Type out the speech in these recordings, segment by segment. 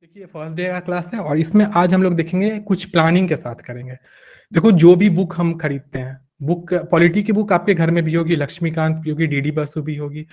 देखिए first day का class है और इसमें आज हम लोग देखेंगे कुछ प्लानिंग के साथ करेंगे। देखो जो भी बुक हम खरीदते हैं, बुक पॉलिटी की बुक आपके घर में भी होगी, लक्ष्मीकांत भी होगी, डीडी बसु भी होगी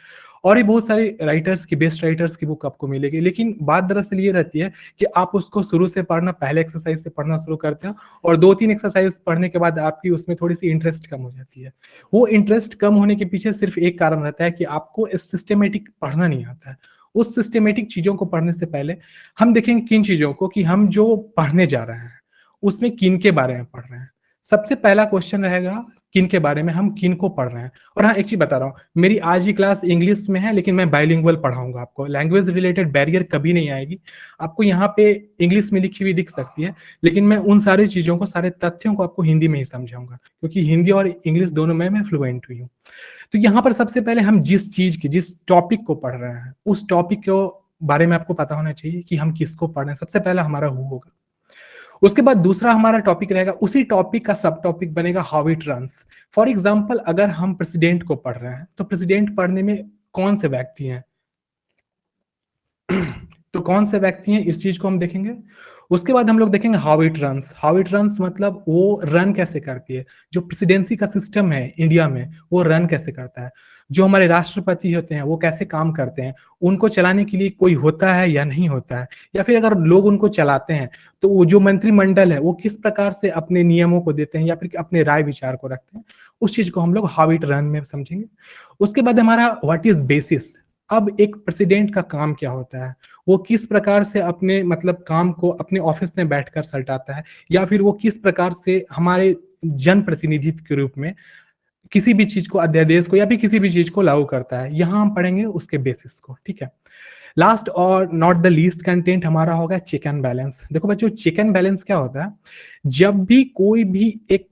और ये बहुत सारे राइटर्स की, बेस्ट राइटर्स की बुक आपको मिलेगी। लेकिन बात दरअसल ये रहती है कि आप उसको शुरू से पढ़ना, पहले एक्सरसाइज से पढ़ना शुरू करते हो और दो तीन एक्सरसाइज पढ़ने के बाद आपकी उसमें थोड़ी सी इंटरेस्ट कम हो जाती है। वो इंटरेस्ट कम होने के पीछे सिर्फ एक कारण रहता है कि आपको सिस्टमेटिक पढ़ना नहीं आता है। उस सिस्टमेटिक चीजों को पढ़ने से पहले हम देखेंगे किन चीजों को कि हम जो पढ़ने जा रहे हैं उसमें किन के बारे में पढ़ रहे हैं। सबसे पहला क्वेश्चन रहेगा किन के बारे में, हम किन को पढ़ रहे हैं। और हाँ, एक चीज बता रहा हूँ, मेरी आज ही क्लास इंग्लिश में है लेकिन मैं बाइलिंगुअल पढ़ाऊंगा आपको। लैंग्वेज रिलेटेड बैरियर कभी नहीं आएगी। आपको यहाँ पे इंग्लिश में लिखी हुई दिख सकती है लेकिन मैं उन सारी चीजों को, सारे तथ्यों को आपको हिंदी में ही समझाऊंगा क्योंकि हिंदी और इंग्लिश दोनों में मैं फ्लुएंट हुई हूँ। तो यहाँ पर सबसे पहले हम जिस चीज की, जिस टॉपिक को पढ़ रहे हैं उस टॉपिक को बारे में आपको पता होना चाहिए कि हम किसको पढ़ रहे हैं। सबसे पहला हमारा हु होगा। उसके बाद दूसरा हमारा टॉपिक रहेगा, उसी टॉपिक का सब टॉपिक बनेगा how it runs. For example अगर हम प्रेसिडेंट को पढ़ रहे हैं तो प्रेसिडेंट पढ़ने में कौन से व्यक्ति हैं तो कौन से व्यक्ति हैं इस चीज को हम देखेंगे। उसके बाद हम लोग देखेंगे how it runs. How it runs मतलब वो रन कैसे करती है, जो प्रेसिडेंसी का सिस्टम है इंडिया में वो रन कैसे करता है। जो हमारे राष्ट्रपति होते हैं वो कैसे काम करते हैं, उनको चलाने के लिए कोई होता है या नहीं होता है, या फिर अगर लोग उनको चलाते हैं तो वो जो मंत्रिमंडल है वो किस प्रकार से अपने नियमों को देते हैं या फिर अपने राय विचार को रखते हैं। उस चीज को हम लोग हाउ इट रन में समझेंगे। उसके बाद हमारा व्हाट इज बेसिस। अब एक प्रेसिडेंट का काम क्या होता है, वो किस प्रकार से अपने मतलब काम को अपने ऑफिस में बैठकर सल्टाता है, या फिर वो किस प्रकार से हमारे जनप्रतिनिधित्व के रूप में किसी भी चीज को, अध्यादेश को या फिर किसी भी चीज को लागू करता है। यहाँ हम पढ़ेंगे उसके बेसिस को। ठीक है। लास्ट और नॉट द लीस्ट कंटेंट हमारा होगा चेक एंड बैलेंस। देखो बच्चों, चेक एंड बैलेंस क्या होता है, जब भी कोई भी एक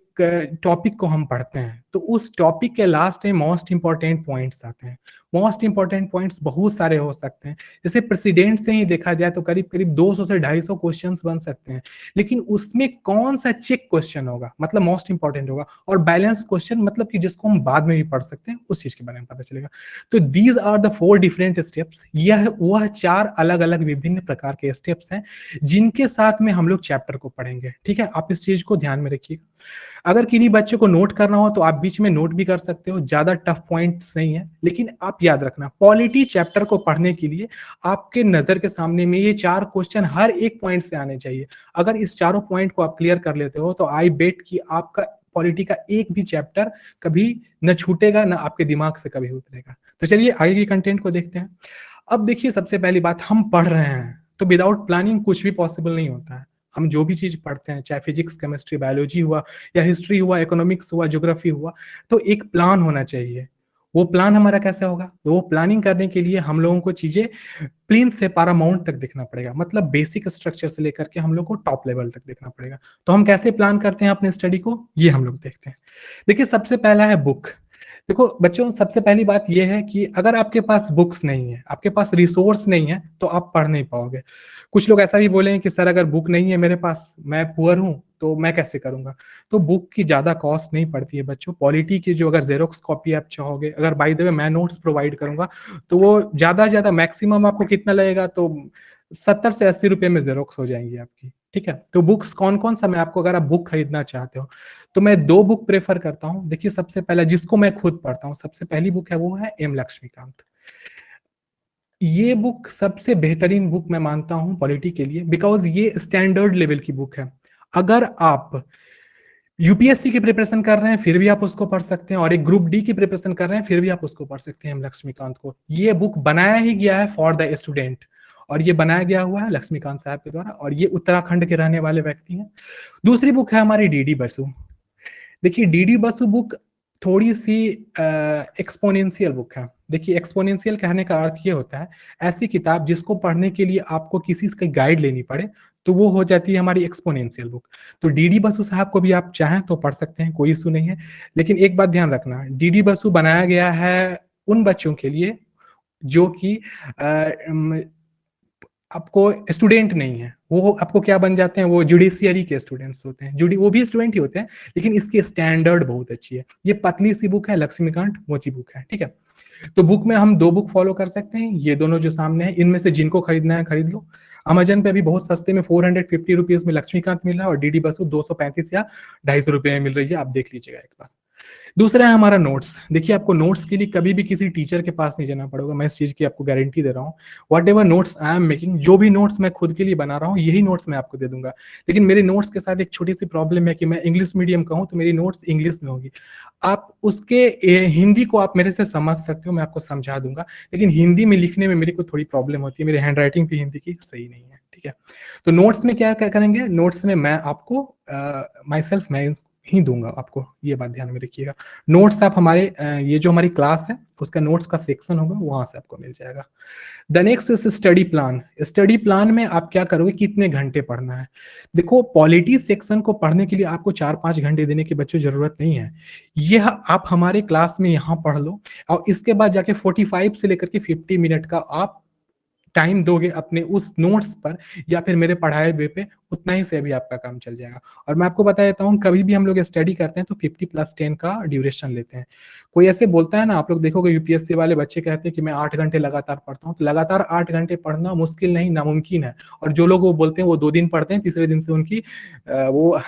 टॉपिक को हम पढ़ते हैं तो उस टॉपिक के लास्ट में मोस्ट इंपॉर्टेंट पॉइंट्स आते हैं। मोस्ट इंपॉर्टेंट पॉइंट्स बहुत सारे हो सकते हैं। जैसे प्रेसिडेंट से ही देखा जाए तो करीब करीब 200 से 250 क्वेश्चंस बन सकते हैं, लेकिन उसमें कौन सा चेक क्वेश्चन होगा मतलब मोस्ट इंपॉर्टेंट होगा, और बैलेंस क्वेश्चन मतलब कि जिसको हम बाद में भी पढ़ सकते हैं, उस चीज के बारे में पता चलेगा। तो these are the 4 different steps. यह वह 4 अलग अलग विभिन्न प्रकार के स्टेप्स हैं जिनके साथ में हम लोग चैप्टर को पढ़ेंगे। ठीक है, आप इस चीज को ध्यान में रखिएगा। अगर किन्हीं बच्चे को नोट करना हो तो आप बीच में नोट भी कर सकते हो, ज्यादा टफ पॉइंट्स नहीं है। लेकिन आप याद रखना, पॉलिटी चैप्टर को पढ़ने के लिए आपके नजर के सामने में ये 4 क्वेश्चन हर एक पॉइंट से आने चाहिए। अगर इस चारों पॉइंट को आप क्लियर कर लेते हो तो आई बेट कि आपका पॉलिटी का एक भी चैप्टर कभी न छूटेगा, ना आपके दिमाग से कभी उतरेगा। तो चलिए आगे के कंटेंट को देखते हैं। अब देखिए, सबसे पहली बात, हम पढ़ रहे हैं तो विदाउट प्लानिंग कुछ भी पॉसिबल नहीं होता है। हम जो भी चीज पढ़ते हैं, चाहे फिजिक्स, केमिस्ट्री, बायोलॉजी हुआ या हिस्ट्री हुआ, इकोनॉमिक्स हुआ, ज्योग्राफी हुआ, तो एक प्लान होना चाहिए। वो प्लान हमारा कैसे होगा, तो वो प्लानिंग करने के लिए हम लोगों को चीजें प्लेन से पारामाउंट तक देखना पड़ेगा। मतलब बेसिक स्ट्रक्चर से लेकर के हम लोग को टॉप लेवल तक देखना पड़ेगा। तो हम कैसे प्लान करते हैं अपने स्टडी को, ये हम लोग देखते हैं। देखिए सबसे पहला है बुक। देखो बच्चों, सबसे पहली बात यह है कि अगर आपके पास बुक्स नहीं है, आपके पास रिसोर्स नहीं है, तो आप पढ़ नहीं पाओगे। कुछ लोग ऐसा भी बोले हैं कि सर अगर बुक नहीं है मेरे पास, मैं पुअर हूं, तो मैं कैसे करूंगा। तो बुक की ज्यादा कॉस्ट नहीं पड़ती है बच्चों। पॉलिटी की जो अगर जेरोक्स कॉपी आप चाहोगे, अगर बाय द वे मैं नोट्स प्रोवाइड करूंगा, तो वो ज्यादा मैक्सिमम आपको कितना लगेगा, तो 70 से 80 रुपए में जेरोक्स हो जाएंगी आपकी। ठीक है। तो बुक्स कौन कौन सा मैं आपको, अगर आप बुक खरीदना चाहते हो तो मैं 2 बुक प्रेफर करता हूँ। देखिए सबसे पहला जिसको मैं खुद पढ़ता हूँ, सबसे पहली बुक है वो है एम लक्ष्मीकांत। ये बुक सबसे बेहतरीन बुक मैं मानता हूं पॉलिटी के लिए, बिकॉज ये स्टैंडर्ड लेवल की बुक है। अगर आप यूपीएससी की प्रिपरेशन कर रहे हैं फिर भी आप उसको पढ़ सकते हैं, और एक ग्रुप डी की प्रिपरेशन कर रहे हैं फिर भी आप उसको पढ़ सकते हैं एम लक्ष्मीकांत को। ये बुक बनाया ही गया है फॉर द स्टूडेंट, और ये बनाया गया हुआ है लक्ष्मीकांत साहब के द्वारा, और ये उत्तराखंड के रहने वाले व्यक्ति हैं। दूसरी बुक है हमारी डीडी बसु। देखिए डीडी बसु बुक थोड़ी सी एक्सपोनेंशियल बुक है। देखिए एक्सपोनेंशियल कहने का अर्थ ये होता है, ऐसी किताब जिसको पढ़ने के लिए आपको किसी की गाइड लेनी पड़े, तो वो हो जाती है हमारी एक्सपोनेंशियल बुक। तो डीडी बसु साहब को भी आप चाहें तो पढ़ सकते हैं, कोई इशू नहीं है। लेकिन एक बात ध्यान रखना, डीडी बसु बनाया गया है उन बच्चों के लिए जो कि आपको स्टूडेंट नहीं है। वो आपको क्या बन जाते हैं, वो जुडिशियरी के स्टूडेंट्स होते हैं। जुडी वो भी स्टूडेंट ही होते हैं, लेकिन इसकी स्टैंडर्ड बहुत अच्छी है। ये पतली सी बुक है, लक्ष्मीकांत मोची बुक है। ठीक है। तो बुक में हम 2 बुक फॉलो कर सकते हैं, ये दोनों जो सामने है, इनमें से जिनको खरीदना है खरीद लो। अमेजन पे अभी बहुत सस्ते में 450 रुपीज में लक्ष्मीकांत मिल रहा है और डीडी बसु 235 या 250 रुपए में मिल रही है, आप देख लीजिएगा एक बार। दूसरा है हमारा नोट्स। देखिए आपको नोट्स के लिए कभी भी किसी टीचर के पास नहीं जाना पड़ेगा, मैं इस चीज की आपको गारंटी दे रहा हूँ। What ever notes I am making, जो भी नोट्स मैं खुद के लिए बना रहा हूँ यही नोट्स मैं आपको दे दूंगा। लेकिन मेरे नोट्स के साथ एक छोटी सी प्रॉब्लम है कि मैं इंग्लिश मीडियम का हूँ, तो मेरी नोट्स इंग्लिश में होगी। आप उसके हिंदी को आप मेरे से समझ सकते हो, मैं आपको समझा दूंगा, लेकिन हिंदी में लिखने में मेरी को थोड़ी प्रॉब्लम होती है, मेरी हैंड राइटिंग भी हिंदी की सही नहीं है, ठीक है। तो नोट्स में क्या करेंगे, नोट्स में मैं आपको माई सेल्फ मैं ही दूंगा आपको, ये बात ध्यान में रखिएगा। नोट्स आप हमारे ये जो हमारी क्लास है उसका नोट्स का सेक्शन होगा, वहां से आपको मिल जाएगा। The next is study plan. Study plan में आप क्या करोगे, कितने घंटे पढ़ना है। देखो पॉलिटी सेक्शन को पढ़ने के लिए आपको 4-5 घंटे देने की बच्चों जरूरत नहीं है। यह आप हमारे क्लास में यहाँ पढ़ लो और इसके बाद जाके 45 से लेकर के 50 मिनट का आप टाइम दोगे अपने उस नोट्स पर या फिर मेरे पढ़ाए हुए पे, उतना ही से भी आपका काम चल जाएगा। और मैं आपको बता देता हूँ, कभी भी हम लोग स्टडी करते हैं तो 50+10 का ड्यूरेशन लेते हैं। कोई ऐसे बोलता है ना, आप लोग देखोगे यूपीएससी वाले बच्चे कहते हैं कि मैं 8 घंटे लगातार पढ़ता हूँ, तो लगातार 8 घंटे पढ़ना मुश्किल नहीं नामुमकिन है। और जो लोग वो बोलते हैं वो 2 दिन पढ़ते हैं, तीसरे दिन से उनकी वो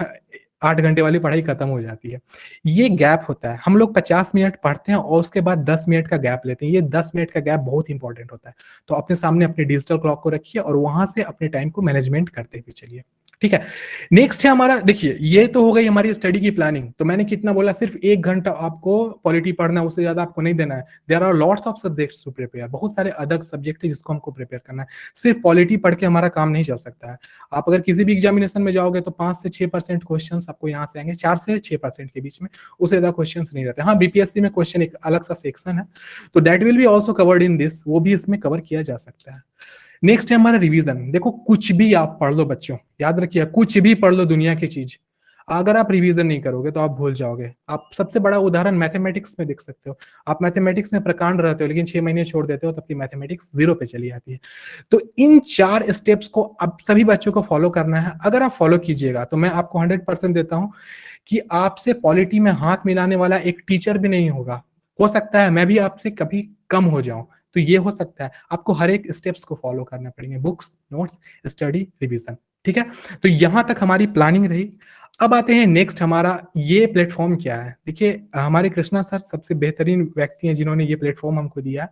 8 घंटे वाली पढ़ाई खत्म हो जाती है। ये गैप होता है, हम लोग 50 मिनट पढ़ते हैं और उसके बाद 10 मिनट का गैप लेते हैं। ये 10 मिनट का गैप बहुत इंपॉर्टेंट होता है। तो अपने सामने अपने डिजिटल क्लॉक को रखिए और वहां से अपने टाइम को मैनेजमेंट करते हुए चलिए, ठीक है। नेक्स्ट है हमारा, देखिए ये तो हो गई हमारी स्टडी की प्लानिंग। तो मैंने कितना बोला, सिर्फ 1 घंटा आपको पॉलिटी पढ़ना, उससे ज्यादा आपको नहीं देना है। There are lots of subjects to prepare, बहुत सारे अलग सब्जेक्ट है जिसको हमको प्रिपेयर करना है। सिर्फ पॉलिटी पढ़ के हमारा काम नहीं चल सकता है। आप अगर किसी भी एग्जामिनेशन में जाओगे तो 5 से 6% क्वेश्चन आपको यहाँ से आएंगे, 4 से 6% के बीच में, उससे ज्यादा क्वेश्चन नहीं रहते। हाँ बीपीएससी में क्वेश्चन एक अलग सा सेक्शन है, तो that will be also covered in this, वो भी इसमें कवर किया जा सकता है। नेक्स्ट है हमारा रिवीजन। देखो कुछ भी आप पढ़ लो बच्चों, याद रखिए कुछ भी पढ़ लो दुनिया की चीज, अगर आप रिवीजन नहीं करोगे तो आप भूल जाओगे। आप सबसे बड़ा उदाहरण मैथमेटिक्स में देख सकते हो। आप मैथमेटिक्स में प्रकांड रहते हो लेकिन 6 महीने छोड़ देते हो तो आपकी मैथमेटिक्स 0 पे चली जाती है। तो इन 4 स्टेप्स को अब सभी बच्चों को फॉलो करना है। अगर आप फॉलो कीजिएगा तो मैं आपको 100% देता हूं कि आपसे पॉलिटी में हाथ मिलाने वाला एक टीचर भी नहीं होगा। हो सकता है मैं भी आपसे कभी कम हो जाऊं, तो ये हो सकता है। आपको हर एक स्टेप्स को फॉलो करना पड़ेंगे, बुक्स, नोट्स, स्टडी, रिवीजन, ठीक है। तो यहां तक हमारी प्लानिंग रही। अब आते हैं नेक्स्ट, हमारा ये प्लेटफॉर्म क्या है। देखिए हमारे कृष्णा सर सबसे बेहतरीन व्यक्ति हैं जिन्होंने ये प्लेटफॉर्म हमको दिया है,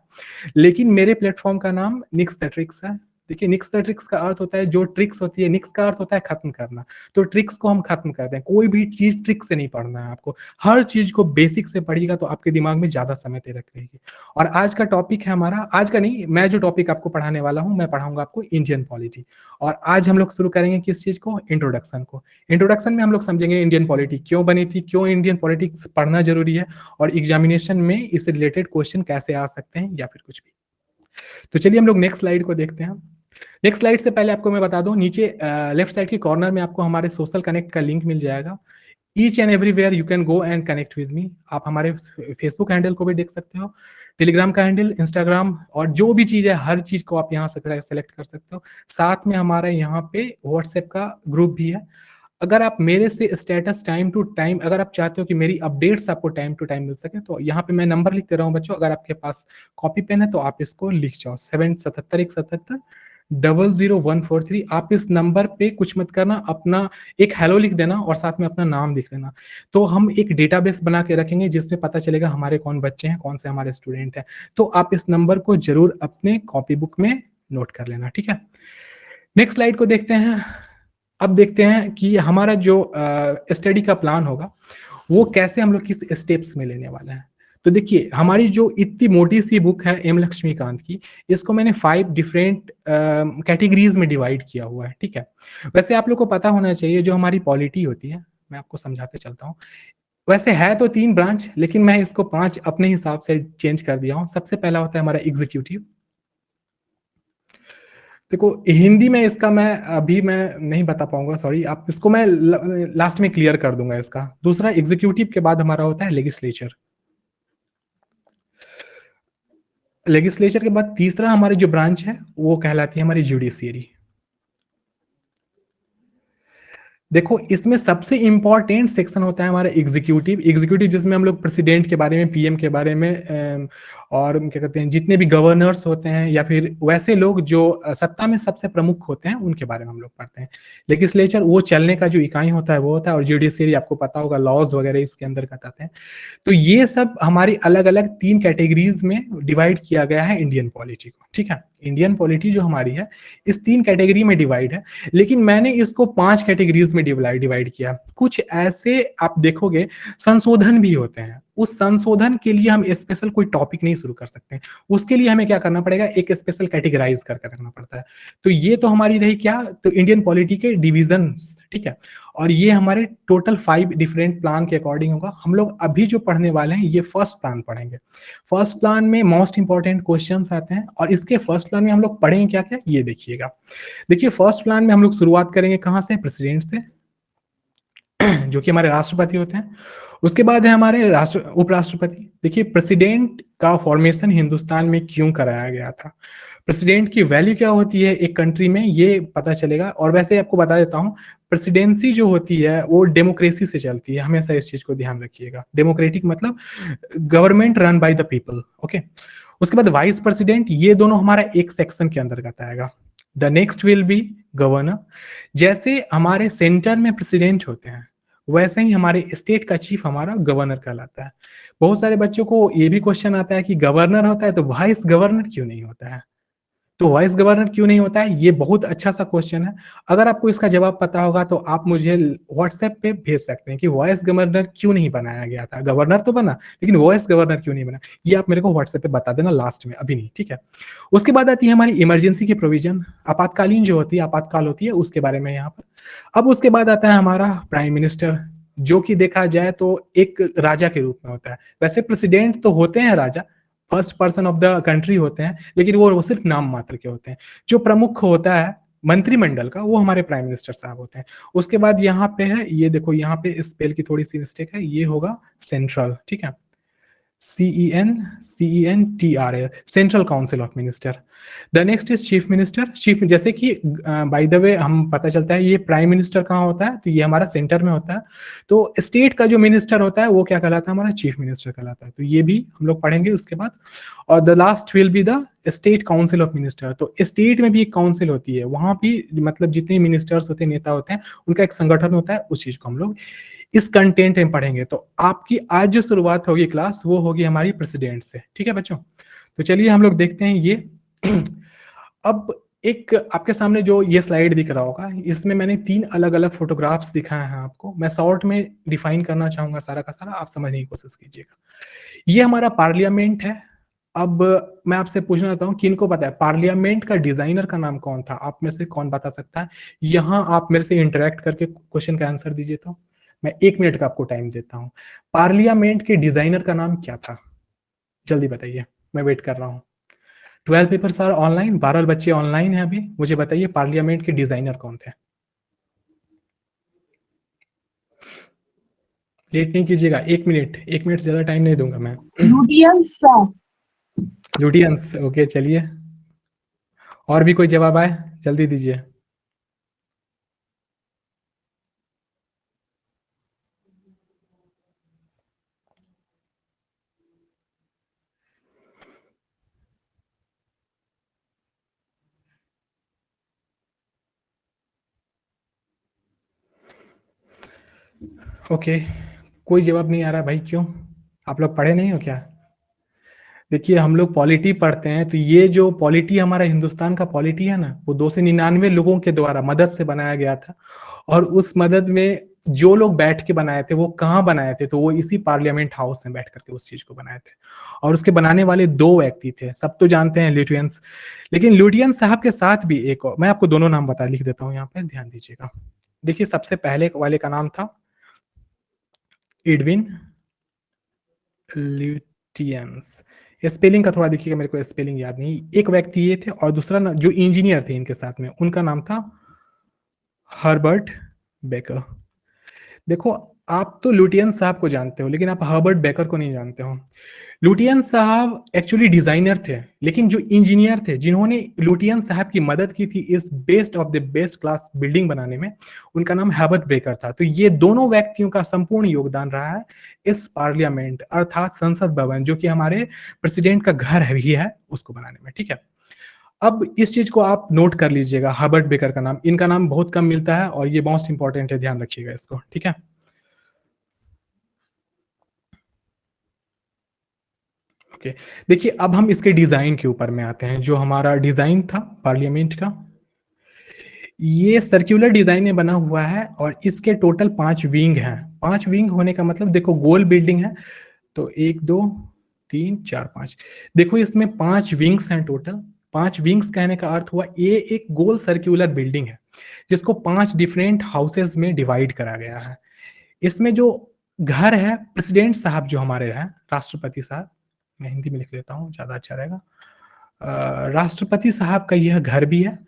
लेकिन मेरे प्लेटफॉर्म का नाम निक्स द ट्रिक्स है। देखिए निक्स द ट्रिक्स का अर्थ होता है, जो ट्रिक्स होती है, निक्स का अर्थ होता है खत्म करना। तो ट्रिक्स को हम खत्म करते हैं, कोई भी चीज ट्रिक से नहीं पढ़ना है आपको। हर चीज को बेसिक से पढ़िएगा तो आपके दिमाग में ज्यादा समय तक रहेगी। और आज का टॉपिक है हमारा, आज का नहीं, मैं जो टॉपिक आपको पढ़ाने वाला हूं, मैं पढ़ाऊंगा आपको इंडियन पॉलिटी। और आज हम लोग शुरू करेंगे किस चीज को, इंट्रोडक्शन को। इंट्रोडक्शन में हम लोग समझेंगे इंडियन पॉलिटी क्यों बनी थी, क्यों इंडियन पॉलिटिक्स पढ़ना जरूरी है, और एग्जामिनेशन में इससे रिलेटेड क्वेश्चन कैसे आ सकते हैं या फिर कुछ भी। तो चलिए हम लोग नेक्स्ट स्लाइड को देखते हैं। नेक्स्ट स्लाइड से पहले आपको मैं बता दूं, नीचे लेफ्ट साइड के कॉर्नर में आपको हमारे सोशल कनेक्ट का लिंक मिल जाएगा। Each and everywhere you can go and connect with me. आप हमारे फेसबुक हैंडल को भी देख सकते हो, टेलीग्राम का हैंडल, इंस्टाग्राम, और जो भी चीज है हर चीज को आप यहाँ से सेलेक्ट कर सकते हो। साथ में हमारे यहाँ पे व्हाट्सएप का ग्रुप भी है। अगर आप मेरे से स्टेटस टाइम टू टाइम, अगर आप चाहते हो कि मेरी अपडेट्स आपको टाइम टू टाइम मिल सके, तो यहाँ पे मैं नंबर लिखते रहा हूँ बच्चों, अगर आपके पास कॉपी पेन है तो आप इसको लिख जाओ, 777-177-00143। आप इस नंबर पे कुछ मत करना, अपना एक हेलो लिख देना और साथ में अपना नाम लिख देना। तो हम एक डेटाबेस बना के रखेंगे जिसमें पता चलेगा हमारे कौन बच्चे हैं, कौन से हमारे स्टूडेंट हैं। तो आप इस नंबर को जरूर अपने कॉपी बुक में नोट कर लेना, ठीक है। नेक्स्ट स्लाइड को देखते हैं। अब देखते हैं कि हमारा जो स्टडी का प्लान होगा वो कैसे हम लोग किस स्टेप्स में लेने वाले हैं। तो देखिए हमारी जो इतनी मोटी सी बुक है एम लक्ष्मीकांत की, इसको मैंने 5 डिफरेंट कैटेगरीज में डिवाइड किया हुआ है, ठीक है। वैसे आप लोग को पता होना चाहिए, जो हमारी पॉलिटी होती है, मैं आपको समझाते चलता हूँ। वैसे है तो 3 ब्रांच, लेकिन मैं इसको 5 अपने हिसाब से चेंज कर दिया हूँ। सबसे पहला होता है हमारा एग्जीक्यूटिव। देखो हिंदी में इसका मैं नहीं बता पाऊंगा, सॉरी। आप इसको मैं लास्ट में क्लियर कर दूंगा इसका। दूसरा एग्जीक्यूटिव के बाद हमारा होता है लेजिस्लेचर। लेजिस्लेचर के बाद तीसरा हमारी जो ब्रांच है वो कहलाती है हमारी जुडिशियरी। देखो इसमें सबसे इंपॉर्टेंट सेक्शन होता है हमारा एग्जीक्यूटिव। एग्जीक्यूटिव जिसमें हम लोग प्रेसिडेंट के बारे में, पीएम के बारे में और क्या कहते हैं जितने भी गवर्नर्स होते हैं या फिर वैसे लोग जो सत्ता में सबसे प्रमुख होते हैं उनके बारे में हम लोग पढ़ते हैं। लेजिस्लेचर वो चलने का जो इकाई होता है वो होता है, और जुडिशियरी आपको पता होगा लॉज वगैरह इसके अंदर आते हैं। तो ये सब हमारी अलग अलग 3 कैटेगरीज में डिवाइड किया गया है इंडियन पॉलिटी को। ठीक है, इंडियन पॉलिटी जो हमारी है इस 3 कैटेगरी में डिवाइड है, लेकिन मैंने इसको 5 कैटेगरीज में डिवाइड किया। कुछ ऐसे आप देखोगे संशोधन भी होते हैं, उस संशोधन के लिए हम स्पेशल कोई टॉपिक नहीं शुरू कर सकते, उसके लिए हमें क्या करना पड़ेगा, एक स्पेशल कैटेगराइज करके रखना पड़ता है। तो ये तो हमारी रही क्या, तो इंडियन पॉलिटी के डिविजन्स। ठीक है, और ये हमारे टोटल 5 डिफरेंट प्लान के अकॉर्डिंग होगा। हम लोग अभी जो पढ़ने वाले हैं ये फर्स्ट प्लान पढ़ेंगे। फर्स्ट प्लान में मोस्ट इंपॉर्टेंट क्वेश्चंस आते हैं, और इसके फर्स्ट प्लान में हम लोग पढ़ेंगे क्या क्या ये देखिएगा। देखिए फर्स्ट प्लान में हम लोग शुरुआत करेंगे कहां से, प्रेसिडेंट से, जो कि हमारे राष्ट्रपति होते हैं। उसके बाद है हमारे उपराष्ट्रपति। देखिए प्रेसिडेंट का फॉर्मेशन हिंदुस्तान में क्यों कराया गया था, प्रेसिडेंट की वैल्यू क्या होती है एक कंट्री में, ये पता चलेगा। और वैसे आपको बता देता हूं, प्रेसिडेंसी जो होती है वो डेमोक्रेसी से चलती है, हमेशा इस चीज को ध्यान रखिएगा। डेमोक्रेटिक मतलब government run by the people. Okay, उसके बाद वाइस प्रेसिडेंट, ये दोनों हमारा एक सेक्शन के अंतर्गत आएगा। The next will be governor. जैसे हमारे सेंटर में प्रेसिडेंट होते हैं वैसे ही हमारे स्टेट का चीफ हमारा गवर्नर कहलाता है। बहुत सारे बच्चों को ये भी क्वेश्चन आता है कि गवर्नर होता है तो वाइस गवर्नर क्यों नहीं होता है, तो वाइस गवर्नर क्यों नहीं होता है, ये बहुत अच्छा सा क्वेश्चन है। अगर आपको इसका जवाब पता होगा तो आप मुझे व्हाट्सएप पे भेज सकते हैं कि वाइस गवर्नर क्यों नहीं बनाया गया था, गवर्नर तो बना लेकिन वाइस गवर्नर क्यों नहीं बना, ये आप मेरे को व्हाट्सएप पे बता देना लास्ट में, अभी नहीं। ठीक है, उसके बाद आती है हमारी इमरजेंसी की प्रोविजन, आपातकालीन जो होती है, आपातकाल होती है उसके बारे में यहाँ पर। अब उसके बाद आता है हमारा प्राइम मिनिस्टर, जो कि देखा जाए तो एक राजा के रूप में होता है। वैसे प्रेसिडेंट तो होते हैं राजा, first person of the country होते हैं, लेकिन वो सिर्फ नाम मात्र के होते हैं। जो प्रमुख होता है मंत्रिमंडल का वो हमारे प्राइम मिनिस्टर साहब होते हैं। उसके बाद यहाँ पे है, ये देखो यहाँ पे स्पेल की थोड़ी सी मिस्टेक है, ये होगा सेंट्रल। ठीक है, CENTRA, central council of minister. The next is chief minister. Chief जैसे कि बाय द वे हम पता चलता है ये प्राइम मिनिस्टर कहाँ होता है, तो ये हमारा सेंटर में होता है। तो स्टेट का जो मिनिस्टर होता है वो क्या कहलाता है, हमारा चीफ मिनिस्टर कहलाता है। तो ये भी हम लोग पढ़ेंगे उसके बाद। और the last will be the state council of minister. तो स्टेट में भी एक काउंसिल होती है, वहां भी मतलब जितने मिनिस्टर्स होते हैं, नेता होते हैं, उनका एक संगठन होता है, उस चीज को हम लोग इस कंटेंट में पढ़ेंगे। तो आपकी आज जो शुरुआत होगी क्लास वो होगी हमारी प्रेसिडेंट से। ठीक है बच्चों, तो चलिए हम लोग देखते हैं ये। अब एक आपके सामने जो ये स्लाइड दिख रहा होगा, इसमें मैंने 3 अलग अलग फोटोग्राफ्स दिखाए हैं आपको। मैं शॉर्ट में डिफाइन करना चाहूंगा सारा का सारा, आप समझने की कोशिश कीजिएगा। ये हमारा पार्लियामेंट है। अब मैं आपसे पूछना चाहता हूँ, किनको पता है पार्लियामेंट का डिजाइनर का नाम कौन था, आप में से कौन बता सकता है? यहाँ आप मेरे से इंटरेक्ट करके क्वेश्चन का आंसर दीजिए। तो मैं 1 मिनट का आपको टाइम देता हूँ। पार्लियामेंट के डिजाइनर का नाम क्या था, जल्दी बताइए, मैं वेट कर रहा हूँ। 12 पेपर्स आर ऑनलाइन, 12 बच्चे ऑनलाइन हैं अभी। मुझे बताइए पार्लियामेंट के डिजाइनर कौन थे? लेट नहीं कीजिएगा, 1 मिनट, 1 मिनट से ज्यादा टाइम नहीं दूंगा मैं। लुटियंस। लुटियंस, ओके चलिए। और भी कोई जवाब आए, जल्दी दीजिए। ओके, कोई जवाब नहीं आ रहा भाई, क्यों? आप लोग पढ़े नहीं हो क्या? देखिए हम लोग पॉलिटी पढ़ते हैं, तो ये जो पॉलिटी हमारा हिंदुस्तान का पॉलिटी है ना, वो 299 लोगों के द्वारा मदद से बनाया गया था। और उस मदद में जो लोग बैठ के बनाए थे वो कहाँ बनाए थे, तो वो इसी पार्लियामेंट हाउस में बैठ करके उस चीज को बनाए थे। और उसके बनाने वाले 2 व्यक्ति थे, सब तो जानते हैं ल्यूटियंस। लेकिन ल्यूटियंस साहब के साथ भी एक और, मैं आपको दोनों नाम बता लिख देता हूँ यहाँ पे, ध्यान दीजिएगा। देखिए सबसे पहले वाले का नाम था एडविन ल्यूटियंस। स्पेलिंग का थोड़ा देखिएगा, मेरे को स्पेलिंग याद नहीं। एक व्यक्ति ये थे, और दूसरा ना जो इंजीनियर थे इनके साथ में, उनका नाम था हर्बर्ट बेकर। देखो आप तो लुटियन साहब को जानते हो, लेकिन आप हर्बर्ट बेकर को नहीं जानते हो। लुटियन साहब एक्चुअली डिजाइनर थे, लेकिन जो इंजीनियर थे जिन्होंने लुटियन साहब की मदद की थी इस best of the best class building बनाने में, उनका नाम हर्बर्ट बेकर था। तो ये दोनों व्यक्तियों का संपूर्ण योगदान रहा है इस पार्लियामेंट अर्थात संसद भवन, जो कि हमारे प्रेसिडेंट का घर है भी है, उसको बनाने में। ठीक है, अब इस चीज को आप नोट कर लीजिएगा, हर्बर्ट बेकर का नाम, इनका नाम बहुत कम मिलता है और ये मोस्ट इंपॉर्टेंट है, ध्यान रखिएगा इसको। ठीक है, ओके। देखिए अब हम इसके डिजाइन के ऊपर में आते हैं। जो हमारा डिजाइन था पार्लियामेंट का, ये सर्कुलर डिजाइन में बना हुआ है और इसके टोटल 5 विंग हैं। 5 विंग होने का मतलब देखो, गोल बिल्डिंग है तो 1 2 3 4 5, देखो इसमें 5 विंग्स हैं टोटल। 5 विंग्स कहने का अर्थ हुआ ये एक गोल सर्कुलर बिल्डिंग है जिसको 5 डिफरेंट हाउसेज में डिवाइड करा गया है। इसमें जो घर है, प्रेसिडेंट साहब जो हमारे हैं, राष्ट्रपति साहब, मैं हिंदी में लिख देता हूँ ज्यादा अच्छा रहेगा, राष्ट्रपति साहब का यह घर भी है।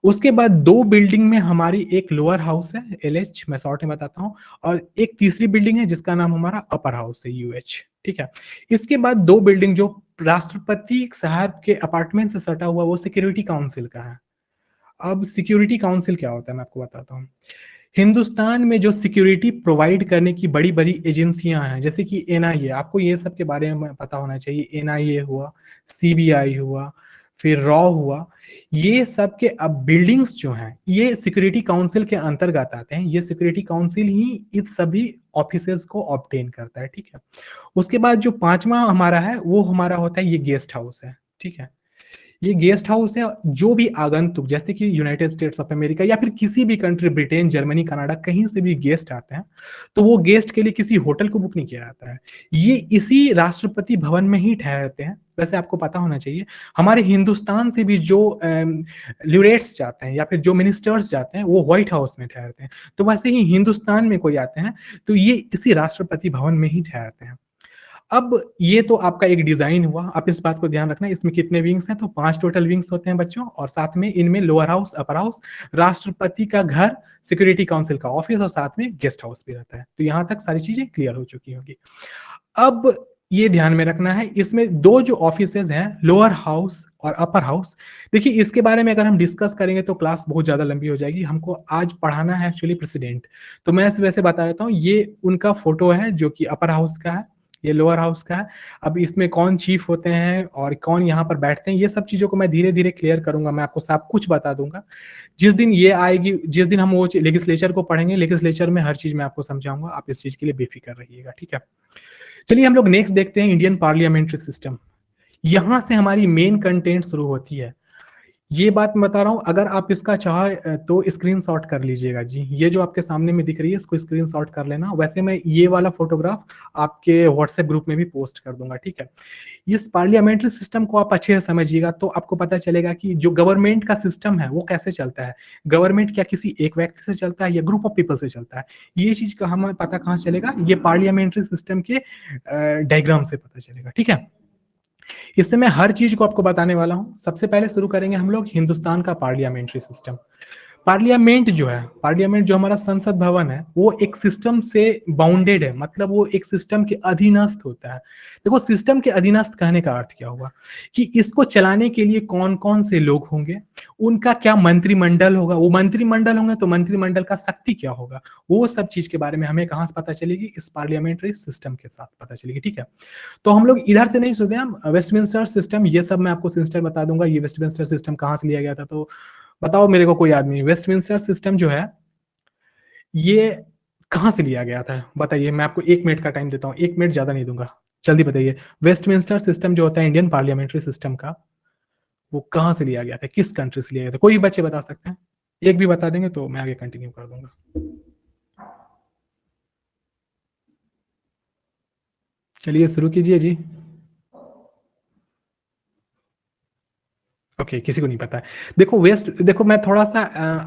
उसके बाद 2 बिल्डिंग में हमारी एक लोअर हाउस है, LH, मैं शॉर्ट में बताता हूँ, और एक तीसरी बिल्डिंग है जिसका नाम हमारा अपर हाउस है, UH। ठीक है, इसके बाद 2 बिल्डिंग जो राष्ट्रपति साहब के अपार्टमेंट से सटा हुआ, वो सिक्योरिटी काउंसिल का है। अब सिक्योरिटी काउंसिल क्या होता है मैं आपको बताता हूँ। हिंदुस्तान में जो सिक्योरिटी प्रोवाइड करने की बड़ी बड़ी एजेंसियां हैं, जैसे कि NIA, आपको ये सब के बारे में पता होना चाहिए। NIA हुआ, CBI हुआ, फिर रॉ हुआ, ये सब के अब बिल्डिंग्स जो हैं ये सिक्योरिटी काउंसिल के अंतर्गत आते हैं। ये सिक्योरिटी काउंसिल ही इस सभी ऑफिसेज को ऑब्टेन करता है। ठीक है, उसके बाद जो 5वां हमारा है वो हमारा होता है ये गेस्ट हाउस है। ठीक है, ये गेस्ट हाउस है, जो भी आगंतुक जैसे कि यूनाइटेड स्टेट्स ऑफ अमेरिका या फिर किसी भी कंट्री, ब्रिटेन, जर्मनी, कनाडा, कहीं से भी गेस्ट आते हैं तो वो गेस्ट के लिए किसी होटल को बुक नहीं किया जाता है, ये इसी राष्ट्रपति भवन में ही ठहरते हैं। वैसे आपको पता होना चाहिए, हमारे हिंदुस्तान से भी जो ल्यूरेट्स जाते हैं या फिर जो मिनिस्टर्स जाते हैं वो व्हाइट हाउस में ठहरते हैं। तो वैसे ही हिंदुस्तान में कोई आते हैं तो ये इसी राष्ट्रपति भवन में ही ठहरते हैं। अब ये तो आपका एक डिजाइन हुआ। आप इस बात को ध्यान रखना, इसमें कितने विंग्स हैं, तो 5 टोटल विंग्स होते हैं बच्चों, और साथ में इनमें लोअर हाउस, अपर हाउस, राष्ट्रपति का घर, सिक्योरिटी काउंसिल का ऑफिस और साथ में गेस्ट हाउस भी रहता है। तो यहां तक सारी चीजें क्लियर हो चुकी होंगी। अब ये ध्यान में रखना है, इसमें 2 जो ऑफिसेज हैं, लोअर हाउस और अपर हाउस, देखिए इसके बारे में अगर हम डिस्कस करेंगे तो क्लास बहुत ज्यादा लंबी हो जाएगी। हमको आज पढ़ाना है एक्चुअली प्रेसिडेंट, तो मैं वैसे बता देता हूँ, ये उनका फोटो है जो कि अपर हाउस का है, ये लोअर हाउस का है। अब इसमें कौन चीफ होते हैं और कौन यहाँ पर बैठते हैं, ये सब चीजों को मैं धीरे धीरे क्लियर करूंगा, मैं आपको सब कुछ बता दूंगा। जिस दिन ये आएगी, जिस दिन हम वो लेजिस्लेचर को पढ़ेंगे, लेजिस्लेचर में हर चीज मैं आपको समझाऊंगा, आप इस चीज के लिए बेफिक्र रहिएगा। ठीक है, चलिए हम लोग नेक्स्ट देखते हैं, इंडियन पार्लियामेंट्री सिस्टम। यहां से हमारी मेन कंटेंट शुरू होती है। ये बात मैं बता रहा हूं, अगर आप इसका चाहे तो स्क्रीनशॉट कर लीजिएगा जी, ये जो आपके सामने में दिख रही है इसको स्क्रीनशॉट कर लेना। वैसे मैं ये वाला फोटोग्राफ आपके व्हाट्सएप ग्रुप में भी पोस्ट कर दूंगा। ठीक है, इस पार्लियामेंट्री सिस्टम को आप अच्छे से समझिएगा तो आपको पता चलेगा कि जो गवर्नमेंट का सिस्टम है वो कैसे चलता है। गवर्नमेंट क्या किसी एक व्यक्ति से चलता है या ग्रुप ऑफ पीपल से चलता है, ये चीज का हमें पता कहाँ से चलेगा, ये पार्लियामेंट्री सिस्टम के डायग्राम से पता चलेगा। ठीक है, इससे मैं हर चीज को आपको बताने वाला हूं। सबसे पहले शुरू करेंगे हम लोग हिंदुस्तान का पार्लियामेंट्री सिस्टम। पार्लियामेंट जो है, पार्लियामेंट जो हमारा संसद भवन है, वो एक सिस्टम से बाउंडेड है, मतलब वो एक सिस्टम के अधीनस्थ होता है। देखो सिस्टम के अधीनस्थ कहने का अर्थ क्या हुआ, कि इसको चलाने के लिए कौन कौन से लोग होंगे, उनका क्या मंत्रिमंडल होगा, वो मंत्रिमंडल होंगे तो मंत्रिमंडल का शक्ति क्या होगा, वो सब चीज के बारे में हमें कहां से पता चलेगी, इस पार्लियामेंट्री सिस्टम के साथ पता चलेगी। ठीक है, तो हम लोग इधर से नहीं सोते, हम वेस्टमिंस्टर सिस्टम, ये सब मैं आपको सिस्टम बता दूंगा, ये वेस्टमिंस्टर सिस्टम कहाँ से लिया गया था। तो बताओ मेरे को कोई आदमी, वेस्टमिंस्टर सिस्टम जो है ये कहाँ से लिया गया था, बताइए। मैं आपको 1 मिनट का टाइम देता हूँ, 1 मिनट ज्यादा नहीं दूंगा, जल्दी बताइए। वेस्टमिंस्टर सिस्टम जो होता है इंडियन पार्लियामेंट्री सिस्टम का, वो कहाँ से लिया गया था, किस कंट्री से लिया गया था, कोई भी बच्चे बता सकते हैं, एक भी बता देंगे तो मैं आगे कंटिन्यू कर दूंगा। चलिए शुरू कीजिए जी। ओके, किसी को नहीं पता है। देखो वेस्ट, देखो मैं थोड़ा-सा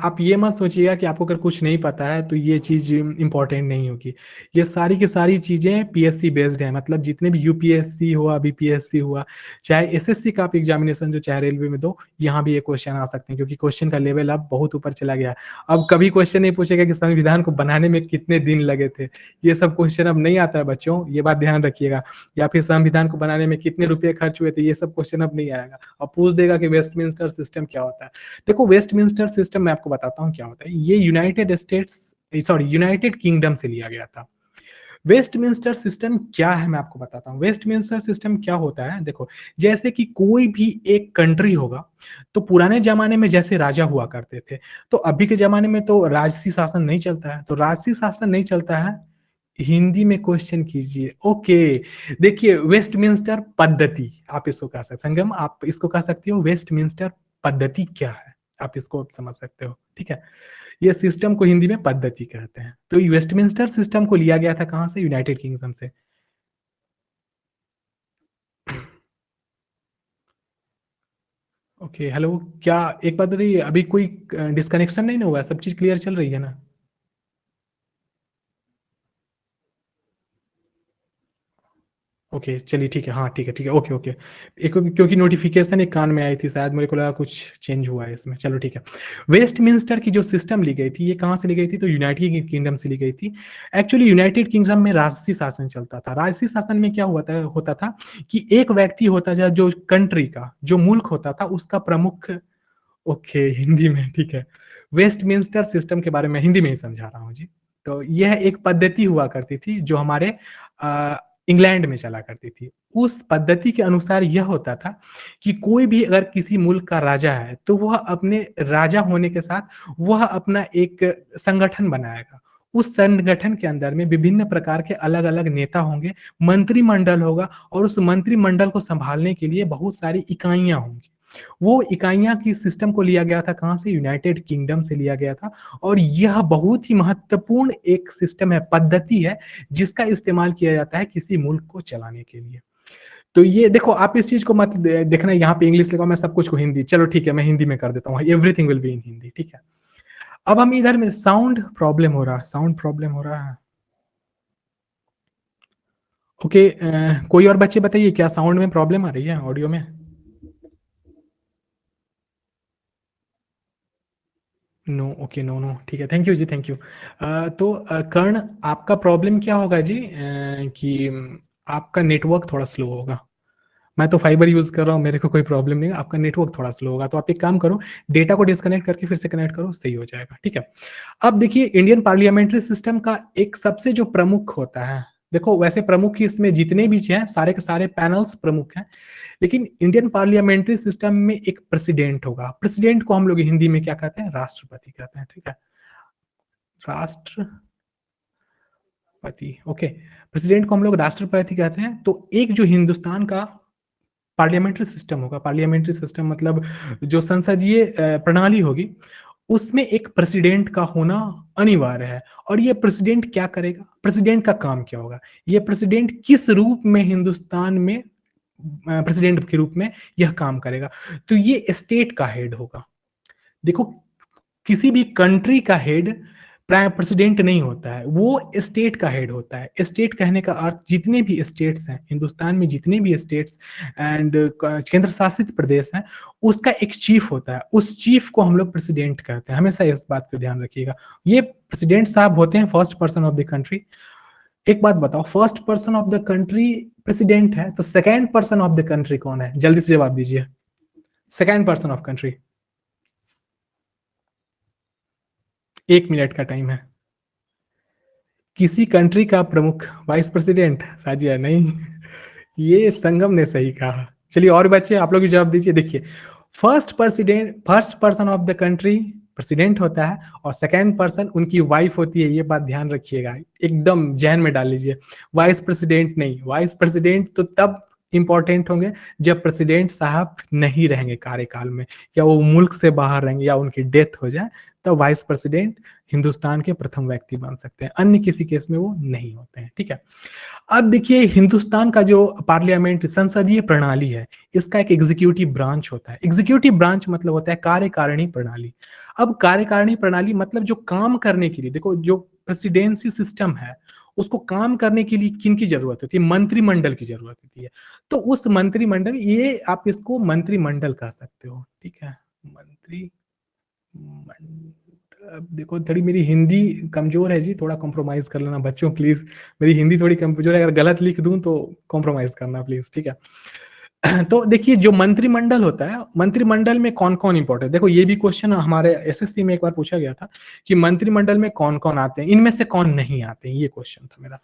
आप ये मत सोचिएगा कि आपको अगर कुछ नहीं पता है तो ये चीज़ इम्पोर्टेंट नहीं होगी। ये सारी की सारी चीज़ें पीएससी बेस्ड हैं, मतलब जितने भी यूपीएससी हुआ, बीपीएससी हुआ, चाहे एसएससी का आप एग्ज़ामिनेशन दो, चाहे रेलवे में दो, यहाँ भी ये क्वेश्चन आ सकते हैं क्योंकि क्वेश्चन का लेवल अब बहुत ऊपर चला गया है। अब कभी क्वेश्चन नहीं पूछेगा कि संविधान को बनाने में कितने दिन लगे थे। ये सब क्वेश्चन अब नहीं आता है बच्चों, ये बात ध्यान रखिएगा। या फिर संविधान को बनाने में कितने रुपए खर्च हुए थे, ये सब क्वेश्चन अब नहीं आएगा। अब पूछ देगा कि वेस्टमिंस्टर सिस्टम क्या होता है। देखो वेस्टमिंस्टर सिस्टम मैं आपको बताता हूँ क्या होता है। ये यूनाइटेड किंगडम से लिया गया था। वेस्टमिंस्टर सिस्टम क्या है मैं आपको बताता हूँ। वेस्टमिंस्टर सिस्टम क्या होता है, देखो जैसे कि कोई भी एक कंट्री होगा, तो पुराने जमाने में जैसे राजा हुआ करते थे, तो अभी के जमाने में तो राजसी शासन नहीं चलता है। तो राजसी शासन नहीं चलता है, हिंदी में क्वेश्चन कीजिए। ओके, देखिए वेस्टमिंस्टर पद्धति आप इसको कह सकते, संगम आप इसको कह सकते हो। वेस्टमिंस्टर पद्धति क्या है, आप इसको समझ सकते हो, ठीक है। ये सिस्टम को हिंदी में पद्धति कहते हैं। तो वेस्टमिंस्टर सिस्टम को लिया गया था कहां से, यूनाइटेड किंगडम से। ओके हेलो, क्या एक बात बताइए, अभी कोई डिस्कनेक्शन नहीं ना हुआ, सब चीज क्लियर चल रही है ना? ओके चलिए ठीक है, हाँ ठीक है, ओके ओके। एक क्योंकि नोटिफिकेशन एक कान में आई थी, शायद मेरे को लगा कुछ चेंज हुआ है इसमें। चलो ठीक है। वेस्टमिंस्टर की जो सिस्टम ली गई थी, ये कहाँ से ली गई थी, तो यूनाइटेड किंगडम से ली गई थी। एक्चुअली यूनाइटेड किंगडम में राजसी शासन चलता था। राजसी शासन में क्या होता था कि एक व्यक्ति होता था जो कंट्री का, जो मुल्क होता था उसका प्रमुख। ओके हिंदी में ठीक है। वेस्टमिंस्टर सिस्टम के बारे में हिंदी में ही समझा रहा हूँ जी। तो यह एक पद्धति हुआ करती थी जो हमारे इंग्लैंड में चला करती थी। उस पद्धति के अनुसार यह होता था कि कोई भी अगर किसी मुल्क का राजा है तो वह अपने राजा होने के साथ वह अपना एक संगठन बनाएगा। उस संगठन के अंदर में विभिन्न प्रकार के अलग अलग नेता होंगे, मंत्रिमंडल होगा, और उस मंत्रिमंडल को संभालने के लिए बहुत सारी इकाइयां होंगी। वो इकाइयां की सिस्टम को लिया गया था कहां से, यूनाइटेड किंगडम से लिया गया था। और यह बहुत ही महत्वपूर्ण एक सिस्टम है, पद्धति है, जिसका इस्तेमाल किया जाता है किसी मुल्क को चलाने के लिए। तो ये देखो, आप इस चीज को मत देखना यहाँ पे इंग्लिश लिखा, मैं सब कुछ को हिंदी, चलो ठीक है मैं हिंदी में कर देता हूँ, everything will be in Hindi, ठीक है। अब हम इधर में साउंड प्रॉब्लम हो रहा है, साउंड प्रॉब्लम हो रहा है। ओके, कोई और बच्चे बताइए, क्या साउंड में प्रॉब्लम आ रही है, ऑडियो में? नो, ओके, नो नो ठीक है, thank you ji, thank you. तो कर्ण, आपका प्रॉब्लम क्या होगा जी, कि आपका नेटवर्क थोड़ा स्लो होगा। मैं तो फाइबर यूज कर रहा हूँ, मेरे को कोई प्रॉब्लम नहीं है, आपका नेटवर्क थोड़ा स्लो होगा। तो आप एक काम करो, डेटा को डिस्कनेक्ट करके फिर से कनेक्ट करो, सही हो जाएगा, ठीक है। अब देखिए, इंडियन पार्लियामेंट्री सिस्टम का एक सबसे जो प्रमुख होता है, देखो वैसे प्रमुख इसमें जितने भी हैं सारे के सारे पैनल्स प्रमुख हैं, लेकिन इंडियन पार्लियामेंट्री सिस्टम में एक प्रेसिडेंट होगा। प्रेसिडेंट को हम लोग हिंदी में क्या कहते हैं, राष्ट्रपति कहते हैं, ठीक है। राष्ट्रपति, ओके। प्रेसिडेंट को हम लोग राष्ट्रपति कहते हैं। तो एक जो हिंदुस्तान का पार्लियामेंट्री सिस्टम होगा, पार्लियामेंट्री सिस्टम मतलब जो संसदीय प्रणाली होगी, उसमें एक प्रेसिडेंट का होना अनिवार्य है। और ये प्रेसिडेंट क्या करेगा, प्रेसिडेंट का काम क्या होगा, ये प्रेसिडेंट किस रूप में हिंदुस्तान में प्रेसिडेंट के रूप में यह काम करेगा, तो ये स्टेट का हेड होगा। देखो, किसी भी कंट्री का हेड प्राइम प्रेसिडेंट नहीं होता है, वो स्टेट का हेड होता है। स्टेट कहने का अर्थ, जितने भी स्टेट्स हैं हिंदुस्तान में, जितने भी स्टेट्स एंड केंद्र शासित प्रदेश हैं, उसका एक चीफ होता है। उस चीफ को हम लोग प्रेसिडेंट कहते हैं, हमेशा इस बात को ध्यान रखिएगा। ये प्रेसिडेंट साहब होते हैं first person of the country. एक बात बताओ, first person of the country president है, तो second person of the country कौन है, जल्दी से जवाब दीजिए। Second person of country, 1 minute का टाइम है। किसी कंट्री का प्रमुख वाइस प्रेसिडेंट, साजिया नहीं। ये संगम ने सही कहा। चलिए और बच्चे आप लोग भी जवाब दीजिए। देखिए, first person of the country president होता है, और सेकेंड पर्सन उनकी वाइफ होती है। ये बात ध्यान रखिएगा, एकदम जहन में डाल लीजिए। वाइस प्रेसिडेंट नहीं, वाइस प्रेसिडेंट तो तब इंपॉर्टेंट होंगे जब प्रेसिडेंट साहब नहीं रहेंगे कार्यकाल में, या वो मुल्क से बाहर रहेंगे, या उनकी डेथ हो जाए, तो वाइस प्रेसिडेंट हिंदुस्तान के प्रथम व्यक्ति बन सकते हैं। अन्य किसी केस में वो नहीं होते हैं। ठीक है। अब देखिए, हिंदुस्तान का जो पार्लियामेंट संसदीय प्रणाली है, इसका एक एग्जीक्यूटिव ब्रांच होता है। एग्जीक्यूटिव ब्रांच मतलब होता है कार्यकारिणी प्रणाली। अब कार्यकारिणी प्रणाली मतलब जो काम करने के लिए, देखो जो प्रेसिडेंसी सिस्टम है, उसको काम करने के लिए किन की जरूरत होती है? मंत्रिमंडल की जरूरत होती है। तो उस मंत्रिमंडल, ये आप इसको मंत्रिमंडल कह सकते हो। ठीक है, मंत्री अब देखो, थोड़ी मेरी हिंदी कमजोर है जी, थोड़ा कॉम्प्रोमाइज कर लेना बच्चों प्लीज। मेरी हिंदी थोड़ी कमजोर है, अगर गलत लिख दूं तो कॉम्प्रोमाइज करना प्लीज। ठीक है। तो देखिए, जो मंत्रिमंडल होता है, मंत्रिमंडल में कौन कौन इंपॉर्टेंट, देखो ये भी क्वेश्चन हमारे एसएससी में एक बार पूछा गया था कि मंत्रिमंडल में कौन कौन आते हैं, इनमें से कौन नहीं आते हैं, ये क्वेश्चन था मेरा।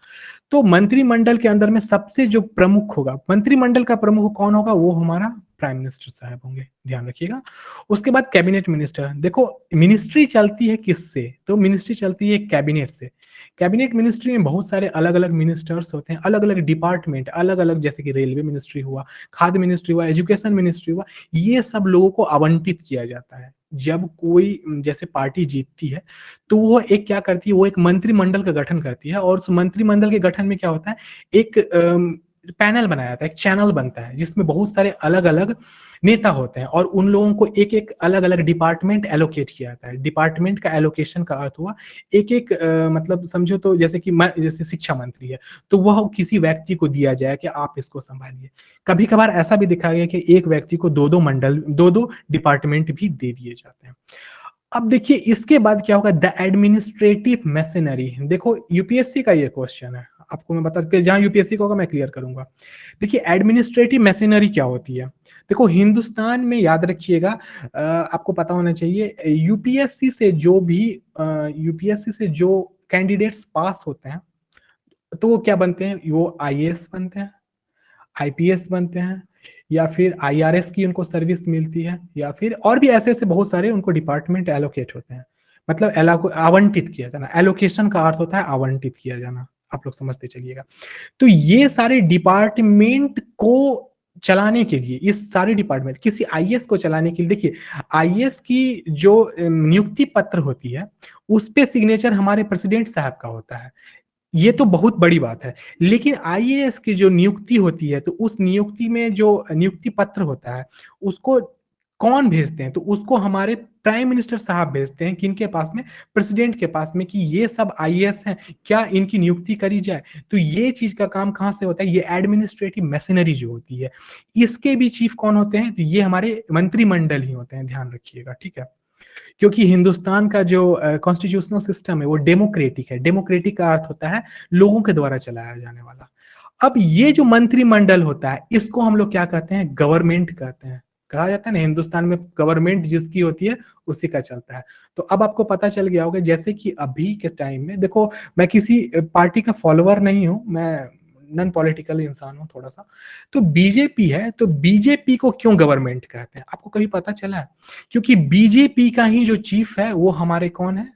तो मंत्रिमंडल के अंदर में सबसे जो प्रमुख होगा, मंत्रिमंडल का प्रमुख कौन होगा, वो हमारा प्राइम मिनिस्टर साहब होंगे, ध्यान रखिएगा। उसके बाद कैबिनेट मिनिस्टर। देखो मिनिस्ट्री चलती है किससे, तो मिनिस्ट्री चलती है कैबिनेट से। कैबिनेट मिनिस्ट्री में बहुत सारे अलग अलग मिनिस्टर्स होते हैं, अलग अलग डिपार्टमेंट, अलग अलग, जैसे कि रेलवे मिनिस्ट्री हुआ, खाद्य मिनिस्ट्री हुआ, एजुकेशन मिनिस्ट्री हुआ, ये सब लोगों को आवंटित किया जाता है। जब कोई जैसे पार्टी जीतती है, तो वो एक क्या करती है, वो एक मंत्रिमंडल का गठन करती है, और उस मंत्रिमंडल के गठन में क्या होता है, एक पैनल बनाया जाता है, एक चैनल बनता है, जिसमें बहुत सारे अलग अलग नेता होते हैं, और उन लोगों को एक एक अलग अलग डिपार्टमेंट एलोकेट किया जाता है। डिपार्टमेंट का एलोकेशन का अर्थ हुआ एक एक मतलब समझो तो, जैसे कि जैसे शिक्षा मंत्री है, तो वह किसी व्यक्ति को दिया जाए कि आप इसको संभालिए। कभी कभार ऐसा भी दिखा गया कि एक व्यक्ति को दो दो मंडल, दो दो डिपार्टमेंट भी दे दिए जाते हैं। अब देखिए, इसके बाद क्या होगा, द एडमिनिस्ट्रेटिव मशीनरी। देखो यूपीएससी का ये क्वेश्चन है, आपको मैं बता, जहां यूपीएससी का होगा मैं क्लियर करूंगा। देखिए एडमिनिस्ट्रेटिव मशीनरी क्या होती है। देखो हिंदुस्तान में याद रखिएगा, आपको पता होना चाहिए, यूपीएससी से जो कैंडिडेट्स पास होते हैं, तो वो क्या बनते हैं, वो आईएएस बनते हैं, आईपीएस बनते हैं, या फिर आईआरएस की उनको सर्विस मिलती है, या फिर और भी ऐसे ऐसे बहुत सारे उनको डिपार्टमेंट एलोकेट होते हैं। मतलब आवंटित किया जाना, एलोकेशन का अर्थ होता है आवंटित किया जाना, आप लोग समझते चलिएगा। तो ये सारे डिपार्टमेंट को चलाने के लिए, इस सारे डिपार्टमेंट, किसी आईएएस को चलाने के लिए, देखिए आईएएस की जो नियुक्ति पत्र होती है, उस पे सिग्नेचर हमारे प्रेसिडेंट साहब का होता है। ये तो बहुत बड़ी बात है। लेकिन आईएएस की जो नियुक्ति होती है, तो उस नियुक्ति में जो नियुक्ति पत्र होता है, उसको कौन भेजते हैं, तो उसको हमारे प्राइम मिनिस्टर साहब भेजते हैं। किनके पास में, प्रेसिडेंट के पास में, कि ये सब आईएएस हैं, क्या इनकी नियुक्ति करी जाए। तो ये चीज का काम कहां से होता है, ये एडमिनिस्ट्रेटिव मशीनरी जो होती है, इसके भी चीफ कौन होते हैं, तो ये हमारे मंत्रिमंडल ही होते हैं, ध्यान रखिएगा। ठीक है। क्योंकि हिंदुस्तान का जो कॉन्स्टिट्यूशनल सिस्टम है, वो डेमोक्रेटिक है। डेमोक्रेटिक का अर्थ होता है लोगों के द्वारा चलाया जाने वाला। अब ये जो मंत्रिमंडल होता है, इसको हम लोग क्या कहते हैं, गवर्नमेंट कहते हैं। कहा जाता है ना, हिंदुस्तान में गवर्नमेंट जिसकी होती है उसी का चलता है। तो अब आपको पता चल गया होगा, जैसे कि अभी के टाइम में देखो, मैं किसी पार्टी का फॉलोअर नहीं हूं, मैं नॉन पॉलिटिकल इंसान हूं थोड़ा सा। तो बीजेपी है, तो बीजेपी को क्यों गवर्नमेंट कहते हैं, आपको कभी पता चला है? क्योंकि बीजेपी का ही जो चीफ है, वो हमारे कौन है,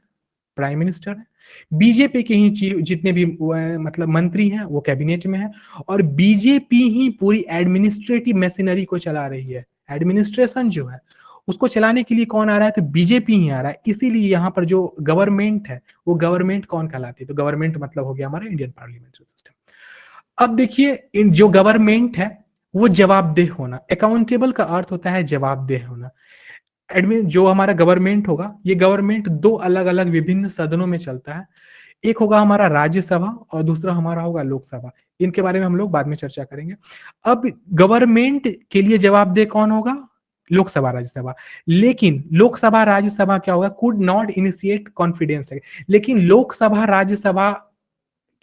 प्राइम मिनिस्टर है। बीजेपी के ही चीफ जितने भी मतलब मंत्री हैं, वो कैबिनेट में है। और बीजेपी ही पूरी एडमिनिस्ट्रेटिव मशीनरी को चला रही है। एडमिनिस्ट्रेशन जो है, उसको चलाने के लिए कौन आ रहा है, तो बीजेपी ही आ रहा है। इसीलिए यहाँ पर जो गवर्नमेंट है, वो गवर्नमेंट कौन कहलाती है, तो गवर्नमेंट मतलब हो गया हमारा इंडियन पार्लियामेंट्री सिस्टम। अब देखिए, इन जो गवर्नमेंट है, वो जवाबदेह होना, अकाउंटेबल का अर्थ होता है जवाबदेह होना। एडमिन जो हमारा गवर्नमेंट होगा, ये गवर्नमेंट दो अलग अलग विभिन्न सदनों में चलता है। एक होगा हमारा राज्यसभा, और दूसरा हमारा होगा लोकसभा। इनके बारे में हम लोग बाद में चर्चा करेंगे। अब गवर्नमेंट के लिए जवाबदेह कौन होगा, लोकसभा राज्यसभा। लेकिन लोकसभा राज्यसभा क्या होगा, कुड नॉट इनिशिएट कॉन्फिडेंस। लेकिन लोकसभा राज्यसभा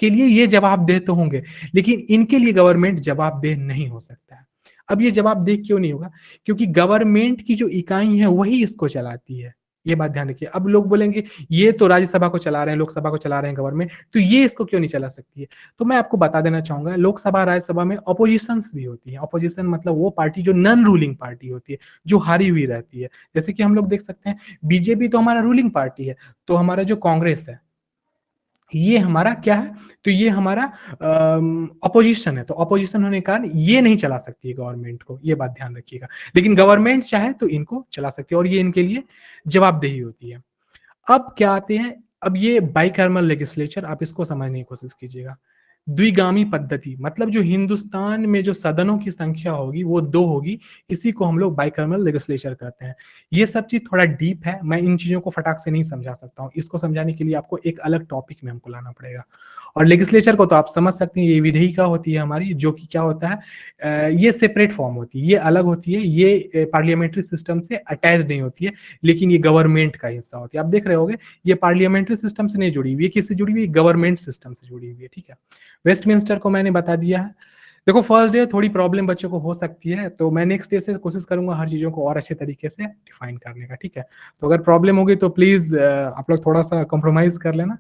के लिए ये जवाबदेह तो होंगे, लेकिन इनके लिए गवर्नमेंट जवाबदेह नहीं हो सकता है। अब ये जवाबदेह क्यों नहीं होगा, क्योंकि गवर्नमेंट की जो इकाई है वही इसको चलाती है। ये बात ध्यान रखिए। अब लोग बोलेंगे ये तो राज्यसभा को चला रहे हैं, लोकसभा को चला रहे हैं गवर्नमेंट, तो ये इसको क्यों नहीं चला सकती है। तो मैं आपको बता देना चाहूंगा, लोकसभा राज्यसभा में अपोजिशन भी होती है। अपोजिशन मतलब वो पार्टी जो नॉन रूलिंग पार्टी होती है, जो हारी हुई रहती है। जैसे कि हम लोग देख सकते हैं, बीजेपी तो हमारा रूलिंग पार्टी है, तो हमारा जो कांग्रेस है, ये हमारा क्या है, तो ये हमारा अपोजिशन है, तो अपोजिशन होने के कारण ये नहीं चला सकती है गवर्नमेंट को, ये बात ध्यान रखिएगा। लेकिन गवर्नमेंट चाहे तो इनको चला सकती है और ये इनके लिए जवाबदेही होती है। अब क्या आते हैं, अब ये बाइकर्मल लेजिस्लेचर, आप इसको समझने की कोशिश कीजिएगा। द्विगामी पद्धति मतलब जो हिंदुस्तान में जो सदनों की संख्या होगी वो 2 होगी, इसी को हम लोग बाइकर्मल लेजिस्लेचर कहते हैं। ये सब चीज थोड़ा डीप है, मैं इन चीजों को फटाक से नहीं समझा सकता हूँ, इसको समझाने के लिए आपको एक अलग टॉपिक में हमको लाना पड़ेगा। और लेजिस्लेचर को तो आप समझ सकते हैं, ये विधेयिका होती है हमारी, जो कि क्या होता है, ये सेपरेट फॉर्म होती है, ये अलग होती है, ये पार्लियामेंट्री सिस्टम से अटैच नहीं होती है, लेकिन ये गवर्नमेंट का हिस्सा होती है। आप देख रहे होगे ये पार्लियामेंट्री सिस्टम से नहीं जुड़ी हुई है, किससे जुड़ी हुई है, गवर्नमेंट सिस्टम से जुड़ी हुई है, ठीक है। वेस्टमिंस्टर को मैंने बता दिया है। देखो फर्स्ट डे थोड़ी प्रॉब्लम बच्चों को हो सकती है, तो मैं नेक्स्ट डे से कोशिश करूंगा हर चीजों को और अच्छे तरीके से डिफाइन करने का, ठीक है। तो अगर प्रॉब्लम होगी तो प्लीज आप लोग थोड़ा सा कॉम्प्रोमाइज कर लेना।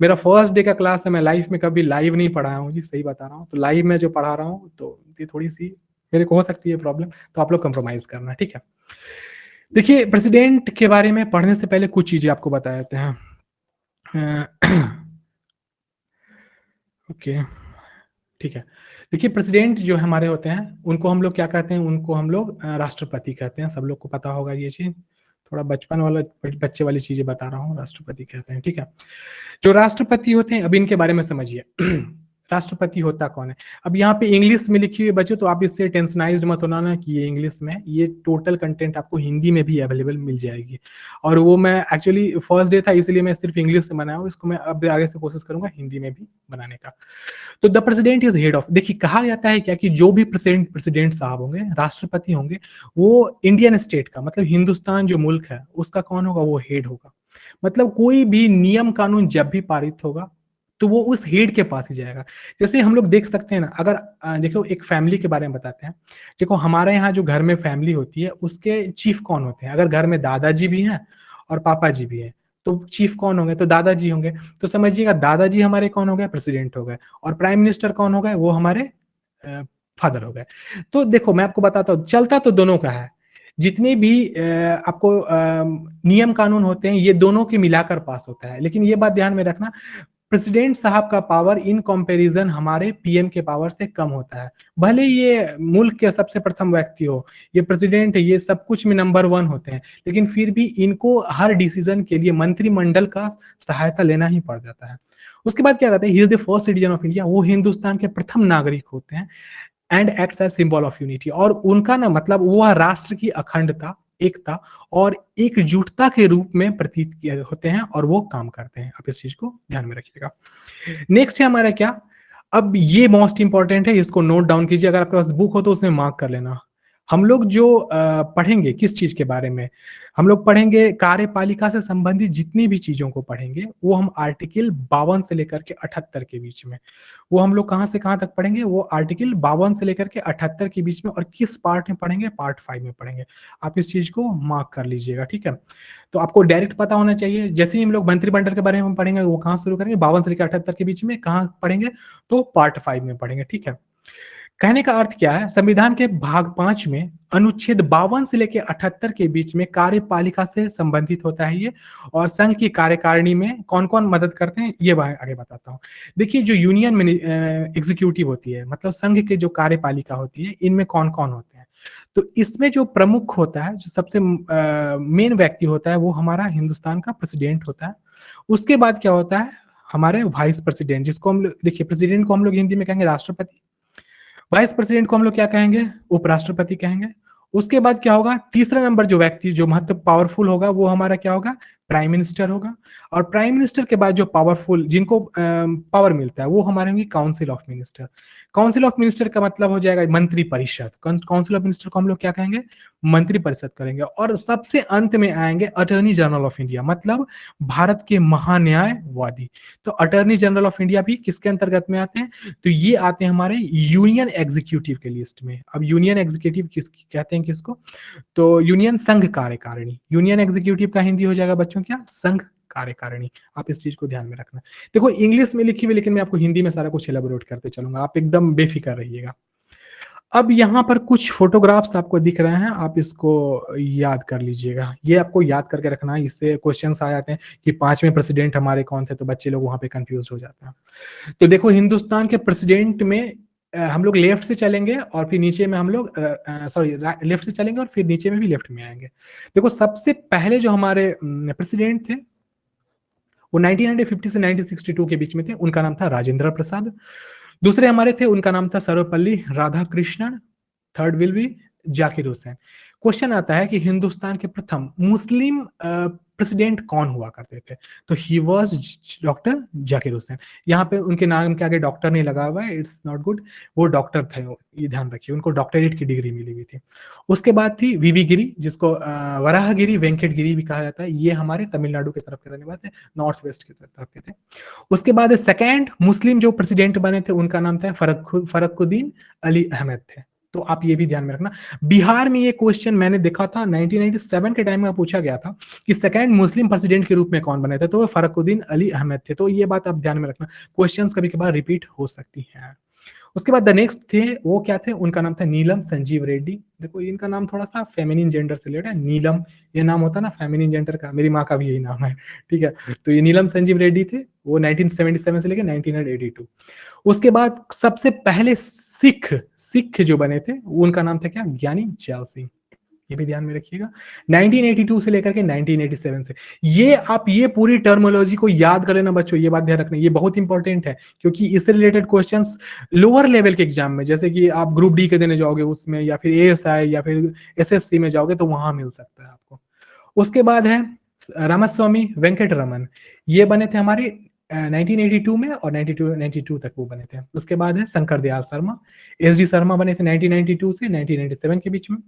मेरा फर्स्ट डे का क्लास है, मैं लाइफ में कभी लाइव नहीं पढ़ाया हूँ जी, सही बता रहा हूँ, तो लाइव में जो पढ़ा रहा हूँ तो ये थोड़ी सी मेरे को हो सकती है प्रॉब्लम, तो आप लोग कॉम्प्रोमाइज करना, ठीक है। देखिए प्रेसिडेंट के बारे में पढ़ने से पहले कुछ चीजें आपको बता देते हैं। ओके, ठीक है। देखिए प्रेसिडेंट जो हमारे होते हैं उनको हम लोग क्या कहते हैं, उनको हम लोग राष्ट्रपति कहते हैं, सब लोग को पता होगा ये चीज। थोड़ा बचपन वाला बच्चे वाली चीजें बता रहा हूँ, राष्ट्रपति कहते हैं, ठीक है। जो राष्ट्रपति होते हैं अब इनके बारे में समझिए। राष्ट्रपति होता कौन है, अब यहाँ पे इंग्लिश में लिखी हुई बच्चों, तो आप इससे टेंशनाइज्ड मत होना ना कि ये इंग्लिश में, ये टोटल कंटेंट आपको हिंदी में भी अवेलेबल मिल जाएगी। और वो मैं एक्चुअली फर्स्ट डे था इसलिए मैं सिर्फ इंग्लिश से बनाया हूँ, इसको मैं अब आगे से कोशिश करूंगा हिंदी में भी बनाने का। तो the president is head of, देखिए कहा जाता है क्या कि जो भी प्रेसिडेंट प्रेसिडेंट साहब होंगे, राष्ट्रपति होंगे, वो इंडियन स्टेट का मतलब हिंदुस्तान जो मुल्क है उसका कौन होगा, वो हेड होगा। मतलब कोई भी नियम कानून जब भी पारित होगा तो वो उस हेड के पास ही जाएगा। जैसे हम लोग देख सकते हैं ना, अगर देखो एक फैमिली के बारे में बताते हैं। देखो हमारे यहाँ जो घर में फैमिली होती है उसके चीफ कौन होते हैं, अगर घर में दादाजी भी हैं और पापा जी भी हैं, तो चीफ कौन होंगे, तो दादाजी होंगे। तो समझिएगा दादाजी हमारे कौन हो गए, प्रेसिडेंट हो गए। और प्राइम मिनिस्टर कौन हो गए, वो हमारे फादर हो गए। तो देखो मैं आपको बताता हूँ, चलता तो दोनों का है। जितने भी आपको नियम कानून होते हैं ये दोनों के मिलाकर पास होता है, लेकिन ये बात ध्यान में रखना, प्रेसिडेंट साहब का पावर इन कंपैरिजन हमारे पीएम के पावर से कम होता है। भले ये मुल्क के सबसे प्रथम व्यक्ति हो, ये प्रेसिडेंट, ये सब कुछ में नंबर 1 होते हैं, लेकिन फिर भी इनको हर डिसीजन के लिए मंत्रिमंडल का सहायता लेना ही पड़ जाता है। उसके बाद क्या कहते हैं, he is the first citizen of India, वो हिंदुस्तान के प्रथम नागरिक होते हैं। And acts as symbol of unity, और उनका ना मतलब वो राष्ट्र की अखंडता, एकता और एकजुटता के रूप में प्रतीत किए होते हैं और वो काम करते हैं। आप इस चीज को ध्यान में रखिएगा। नेक्स्ट है हमारा क्या, अब ये मोस्ट इंपॉर्टेंट है, इसको नोट डाउन कीजिए, अगर आपके पास बुक हो तो उसमें मार्क कर लेना। हम लोग जो पढ़ेंगे किस चीज के बारे में, हम लोग पढ़ेंगे कार्यपालिका से संबंधित जितनी भी चीजों को पढ़ेंगे वो हम आर्टिकल 52 से लेकर के 78 के बीच में, वो हम लोग कहां से कहां तक पढ़ेंगे, वो आर्टिकल 52 से लेकर के 78 के बीच में, और किस पार्ट में पढ़ेंगे, पार्ट 5 में पढ़ेंगे। आप इस चीज को मार्क कर लीजिएगा, ठीक है। तो आपको डायरेक्ट पता होना चाहिए, जैसे ही हम लोग मंत्रिमंडल के बारे में पढ़ेंगे वो कहां शुरू करेंगे, 52 से लेकर 78 के बीच में, कहां पढ़ेंगे, तो पार्ट 5 में पढ़ेंगे, ठीक है। कहने का अर्थ क्या है, संविधान के भाग 5 में अनुच्छेद 52 से लेकर 78 के बीच में कार्यपालिका से संबंधित होता है ये, और संघ की कार्यकारिणी में कौन कौन मदद करते हैं ये आगे बताता हूँ। देखिए जो यूनियन एग्जीक्यूटिव होती है, मतलब संघ के जो कार्यपालिका होती है, इनमें कौन कौन होते हैं, तो इसमें जो प्रमुख होता है, जो सबसे मेन व्यक्ति होता है, वो हमारा हिंदुस्तान का प्रेसिडेंट होता है। उसके बाद क्या होता है, हमारे वाइस प्रेसिडेंट, जिसको हम देखिए प्रेसिडेंट को हम लोग हिंदी में कहेंगे राष्ट्रपति, वाइस प्रेसिडेंट को हम लोग क्या कहेंगे, उपराष्ट्रपति कहेंगे। उसके बाद क्या होगा, तीसरा नंबर जो व्यक्ति जो महत्व पावरफुल होगा वो हमारा क्या होगा, प्राइम मिनिस्टर होगा। और प्राइम मिनिस्टर के बाद जो पावरफुल, जिनको पावर मिलता है, वो हमारे होंगे council of minister. Council of minister का मतलब हो जाएगा मंत्री परिषद। काउंसिल ऑफ मिनिस्टर को हम लोग क्या कहेंगे, मंत्री परिषद करेंगे। और सबसे अंत में आएंगे अटॉर्नी जनरल ऑफ इंडिया, मतलब भारत के महान्यायवादी। तो अटॉर्नी जनरल ऑफ इंडिया भी किसके अंतर्गत में आते हैं, तो ये आते हैं हमारे यूनियन एग्जीक्यूटिव के लिस्ट में। अब यूनियन एग्जीक्यूटिव किस कहते हैं किसको, तो यूनियन संघ कार्यकारिणी, यूनियन एग्जीक्यूटिव का हिंदी हो जाएगा बच्चों क्या, संघ कार्यकारिणी। आप इस चीज को ध्यान में रखना। देखो इंग्लिश में लिखी हुई, लेकिन मैं आपको हिंदी में सारा कुछ एलाबोरेट करते चलूंगा, आप एकदम बेफिक्र रहिएगा। अब यहाँ पर कुछ फोटोग्राफ्स आपको दिख रहे हैं, आप इसको याद कर लीजिएगा। ये आपको याद करके रखना है, इससे क्वेश्चंस आ जाते हैं कि 5वें प्रेसिडेंट हमारे कौन थे, तो बच्चे लोग वहाँ पे कन्फ्यूज़ हो जाते हैं। तो देखो हिंदुस्तान के प्रेसिडेंट में हम लोग लेफ्ट से चलेंगे और फिर नीचे में हम लोग सॉरी लेफ्ट से चलेंगे और फिर नीचे में भी लेफ्ट में आएँगे। देखो सबसे पहले जो हमारे प्रेसिडेंट थे, वो 1950 से 1962 के बीच में थे, उनका नाम था राजेंद्र प्रसाद। दूसरे हमारे थे, उनका नाम था Sarvepalli Radhakrishnan. Third will be Zakir Hussain. Question आता है कि हिंदुस्तान के प्रथम मुस्लिम प्रेसिडेंट कौन हुआ करते थे, तो he was doctor Zakir Hussain. यहाँ पे उनके नाम के आगे डॉक्टर नहीं लगा हुआ है, इट्स नॉट गुड। वो डॉक्टर थे, ये ध्यान रखिए, उनको डॉक्टरेट की डिग्री मिली हुई थी। उसके बाद थी वीवी गिरी, जिसको वराहगिरी वेंकट गिरी भी कहा जाता है। ये हमारे तमिलनाडु की तरफ के रहने वाले थे, नॉर्थ वेस्ट की तरफ के थे। उसके बाद सेकंड मुस्लिम जो प्रेसिडेंट बने थे, उनका नाम था फरक्कुद्दीन अली अहमद थे। तो आप ये भी ध्यान में रखना। बिहार में ये क्वेश्चन मैंने देखा था 1997 के टाइम में पूछा गया था कि सेकंड मुस्लिम प्रेसिडेंट के रूप में कौन बने थे, तो वो फरक्कुद्दीन अली अहमद थे। तो ये बात आप ध्यान में रखना, क्वेश्चंस कभी कभार रिपीट हो सकती हैं। उसके बाद द नेक्स्ट थे, वो क्या थे, उनका नाम था नीलम संजीव रेड्डी। देखो इनका नाम थोड़ा सा फेमिनिन जेंडर से रिलेटेड है, नीलम, ये नाम होता है ना फेमिनिन जेंडर का, मेरी माँ का भी यही नाम है, ठीक है। तो ये नीलम संजीव रेड्डी थे, वो 1977 से लेकर 1982। उसके बाद सबसे पहले सिख सिख जो बने थे, उनका नाम था क्या, ज्ञानी जैल सिंह। ये भी ध्यान में रखिएगा, 1982 से लेकर के 1987 से। ये आप ये पूरी टर्मोलॉजी को याद कर लेना बच्चों, ये बात ध्यान रखना, ये बहुत इंपॉर्टेंट है, क्योंकि इससे रिलेटेड क्वेश्चंस लोअर लेवल के एग्जाम में, जैसे कि आप ग्रुप डी के देने जाओगे उसमें, या फिर एएसआई या फिर एसएससी में जाओगे, तो वहां मिल सकता है आपको। उसके बाद है रामास्वामी वेंकट रमन, ये बने थे हमारे 1982 में, और 92 तक वो बने थे। उसके बाद है शंकर दयाल शर्मा, एस डी शर्मा बने थे 1992 से 1997 के बीच में।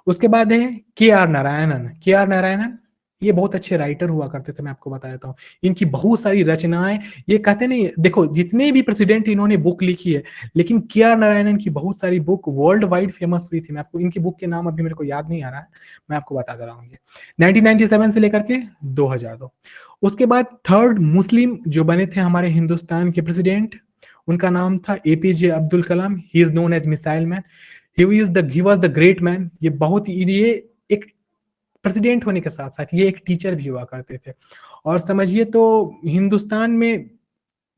उसके बाद है के आर नारायणन। के आर नारायणन ये बहुत अच्छे राइटर हुआ करते थे, मैं आपको बता देता हूँ। इनकी बहुत सारी रचनाएं, ये कहते नहीं, देखो जितने भी प्रेसिडेंट इन्होंने बुक लिखी है, लेकिन के आर नारायणन की बहुत सारी बुक वर्ल्ड वाइड फेमस हुई थी। मैं आपको इनकी बुक के नाम अभी मेरे को याद नहीं आ रहा है, मैं आपको बता दे रहा हूँ। 1997 से लेकर के 2002। उसके बाद थर्ड मुस्लिम जो बने थे हमारे हिंदुस्तान के प्रेसिडेंट, उनका नाम था APJ Abdul Kalam. He is known as missile man, he was the great man. ये बहुत ये एक प्रेसिडेंट होने के साथ साथ ये एक टीचर भी हुआ करते थे। और समझिए तो हिंदुस्तान में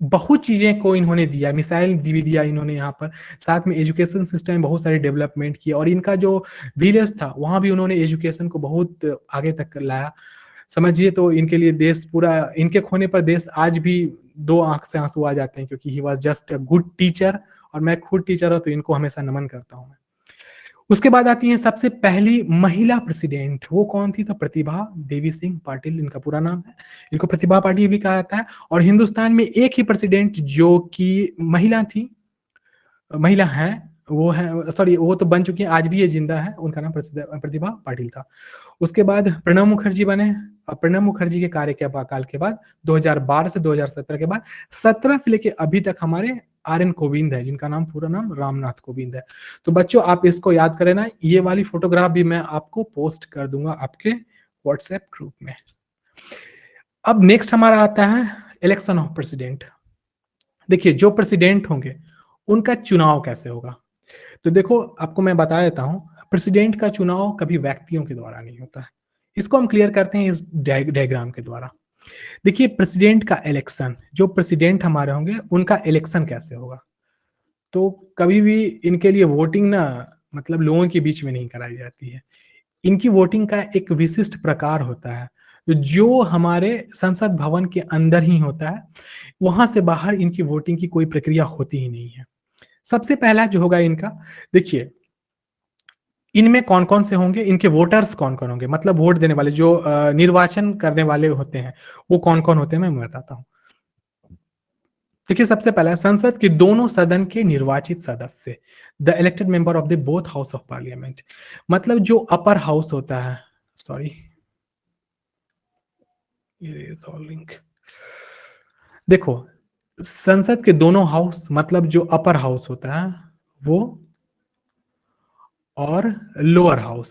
बहुत चीजें को इन्होंने दिया, मिसाइल भी दिया इन्होंने यहाँ पर, साथ में एजुकेशन सिस्टम में बहुत सारे डेवलपमेंट किए, और इनका जो विलेज था वहां भी उन्होंने एजुकेशन को बहुत आगे तक लाया। समझिए तो इनके लिए देश पूरा, इनके खोने पर देश आज भी दो आंख से आंसू आ जाते हैं, क्योंकि he was just a good teacher. और मैं खुद टीचर हूं, तो इनको हमेशा नमन करता हूं मैं। उसके बाद आती है सबसे पहली महिला प्रेसिडेंट, वो कौन थी, तो प्रतिभा देवी सिंह पाटिल इनका पूरा नाम है। इनको प्रतिभा पाटिल भी कहा जाता है। और हिंदुस्तान में एक ही प्रेसिडेंट जो कि महिला थी, महिला है, वो है, सॉरी वो तो बन चुकी है, आज भी ये जिंदा है, उनका नाम प्रतिभा पाटिल था। उसके बाद प्रणब मुखर्जी बने। और प्रणब मुखर्जी के कार्यकाल के बाद 2012 से 2017 के बाद 17 से लेके अभी तक हमारे आर एन कोविंद है, जिनका नाम पूरा नाम रामनाथ कोविंद है। तो बच्चों आप इसको याद करें ना, ये वाली फोटोग्राफ भी मैं आपको पोस्ट कर दूंगा आपके व्हाट्सएप ग्रुप में। अब नेक्स्ट हमारा आता है इलेक्शन ऑफ प्रेसिडेंट। देखिए जो प्रेसिडेंट होंगे उनका चुनाव कैसे होगा, तो देखो आपको मैं बता देता हूं, प्रेसिडेंट का चुनाव कभी व्यक्तियों के द्वारा नहीं होता है। इसको हम क्लियर करते हैं इस डायग्राम के द्वारा। देखिए प्रेसिडेंट का इलेक्शन, जो प्रेसिडेंट हमारे होंगे उनका इलेक्शन कैसे होगा, तो कभी भी इनके लिए वोटिंग ना, मतलब लोगों के बीच में नहीं कराई जाती है। इनकी वोटिंग का एक विशिष्ट प्रकार होता है, जो हमारे संसद भवन के अंदर ही होता है। वहां से बाहर इनकी वोटिंग की कोई प्रक्रिया होती ही नहीं है। सबसे पहला जो होगा इनका, देखिए इनमें कौन कौन से होंगे, इनके वोटर्स कौन कौन होंगे, मतलब वोट देने वाले जो निर्वाचन करने वाले होते हैं, वो कौन कौन होते हैं मैं बताता हूं। देखिए सबसे पहला, संसद के दोनों सदन के निर्वाचित सदस्य, the elected member of the both house of parliament. मतलब जो अपर हाउस होता है, सॉरी लिंक, देखो संसद के दोनों हाउस, मतलब जो अपर हाउस होता है वो, और लोअर हाउस,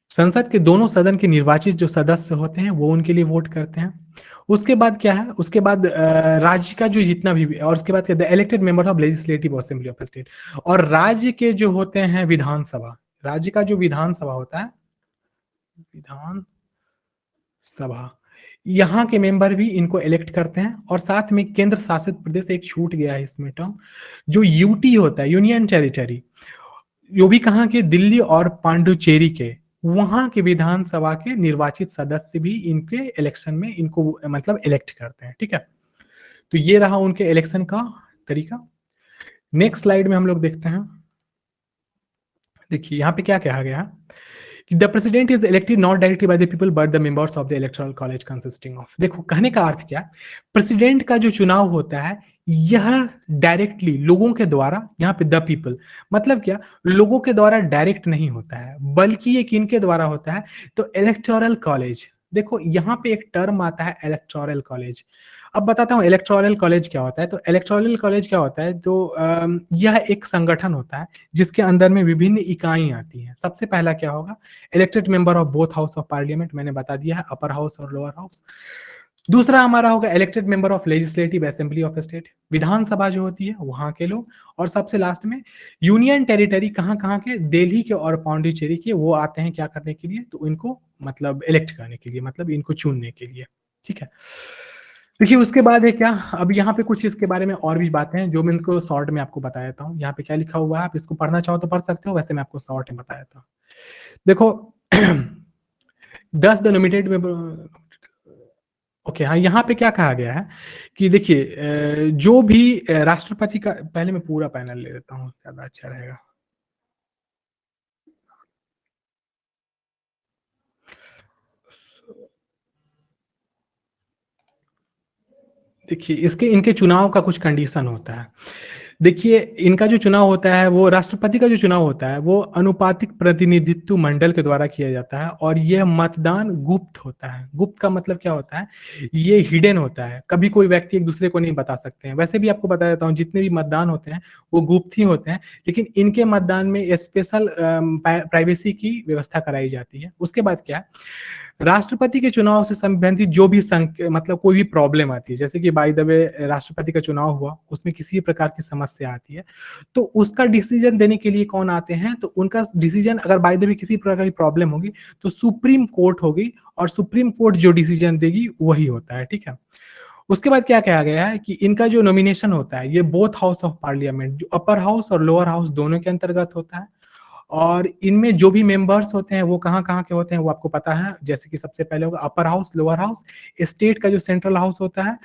संसद के दोनों सदन के निर्वाचित जो सदस्य होते हैं वो उनके लिए वोट करते हैं। उसके बाद क्या है, उसके बाद राज्य का जो जितना भी, और उसके बाद the elected member of legislative assembly of state, और राज्य के जो होते हैं विधानसभा, राज्य का जो विधानसभा होता है, विधान सभा, यहाँ के मेंबर भी इनको इलेक्ट करते हैं। और साथ में केंद्र शासित प्रदेश, एक छूट गया है इसमें टर्म, जो यूटी होता है, यूनियन टेरिटरी, जो भी कहाँ के, दिल्ली और पांडुचेरी के, वहां के विधानसभा के निर्वाचित सदस्य भी इनके इलेक्शन में इनको मतलब इलेक्ट करते हैं, ठीक है। तो ये रहा उनके इलेक्शन का तरीका। नेक्स्ट स्लाइड में हम लोग देखते हैं। देखिए यहाँ पे क्या कहा गया है, the president is elected not directly by the people but the members of the electoral college consisting of. देखो कहने का अर्थ क्या, प्रेसिडेंट का जो चुनाव होता है यह डायरेक्टली लोगों के द्वारा, यहाँ पे द पीपल मतलब क्या, लोगों के द्वारा डायरेक्ट नहीं होता है, बल्कि ये किनके द्वारा होता है, तो इलेक्टोरल कॉलेज। देखो यहाँ पे एक टर्म आता है इलेक्टोरल कॉलेज। अब बताता हूँ इलेक्टोरल कॉलेज क्या होता है। तो इलेक्टोरल कॉलेज क्या होता है, तो यह एक संगठन होता है जिसके अंदर में विभिन्न इकाइयां आती हैं। सबसे पहला क्या होगा, elected member of both house of parliament, मैंने बता दिया है, अपर हाउस और लोअर हाउस। दूसरा हमारा होगा elected member of legislative assembly of state, विधानसभा जो होती है वहां के लोग। और सबसे लास्ट में यूनियन टेरिटरी, कहाँ कहाँ के, दिल्ली के और पांडिचेरी के, वो आते हैं क्या करने के लिए, तो इनको मतलब इलेक्ट करने के लिए, मतलब इनको चुनने के लिए, ठीक है। देखिए उसके बाद है क्या, अब यहाँ पे कुछ इसके बारे में और भी बातें हैं जो मैं इनको शॉर्ट में आपको बता देता हूँ। यहाँ पे क्या लिखा हुआ है, आप इसको पढ़ना चाहो तो पढ़ सकते हो, वैसे मैं आपको शॉर्ट में बता देता हूँ। देखो 10 द नॉमिनेटेड में, ओके हाँ, यहाँ पे क्या कहा गया है कि देखिए जो भी राष्ट्रपति का, पहले मैं पूरा पैनल ले लेता हूँ, ज्यादा अच्छा रहेगा। देखिए इसके इनके चुनाव का कुछ कंडीशन होता है। देखिए इनका जो चुनाव होता है, वो राष्ट्रपति का जो चुनाव होता है वो अनुपातिक प्रतिनिधित्व मंडल के द्वारा किया जाता है, और यह मतदान गुप्त होता है। गुप्त का मतलब क्या होता है, ये हिडन होता है, कभी कोई व्यक्ति एक दूसरे को नहीं बता सकते हैं। वैसे भी आपको बता देता हूँ, जितने भी मतदान होते हैं वो गुप्त ही होते हैं, लेकिन इनके मतदान में स्पेशल प्राइवेसी की व्यवस्था कराई जाती है। उसके बाद क्या है, राष्ट्रपति के चुनाव से संबंधित जो भी मतलब कोई भी प्रॉब्लम आती है, जैसे कि बाय द वे राष्ट्रपति का चुनाव हुआ, उसमें किसी प्रकार की समस्या आती है, तो उसका डिसीजन देने के लिए कौन आते हैं, तो उनका डिसीजन अगर बाय द वे किसी प्रकार की प्रॉब्लम होगी तो सुप्रीम कोर्ट होगी, और सुप्रीम कोर्ट जो डिसीजन देगी वही होता है, ठीक है। उसके बाद क्या कहा गया है कि इनका जो नॉमिनेशन होता है ये बोथ हाउस ऑफ पार्लियामेंट, जो अपर हाउस और लोअर हाउस दोनों के अंतर्गत होता है। और इनमें जो भी मेंबर्स होते हैं वो कहाँ कहाँ के होते हैं वो आपको पता है, जैसे कि सबसे पहले होगा upper house, lower house, state का जो सेंट्रल हाउस होता है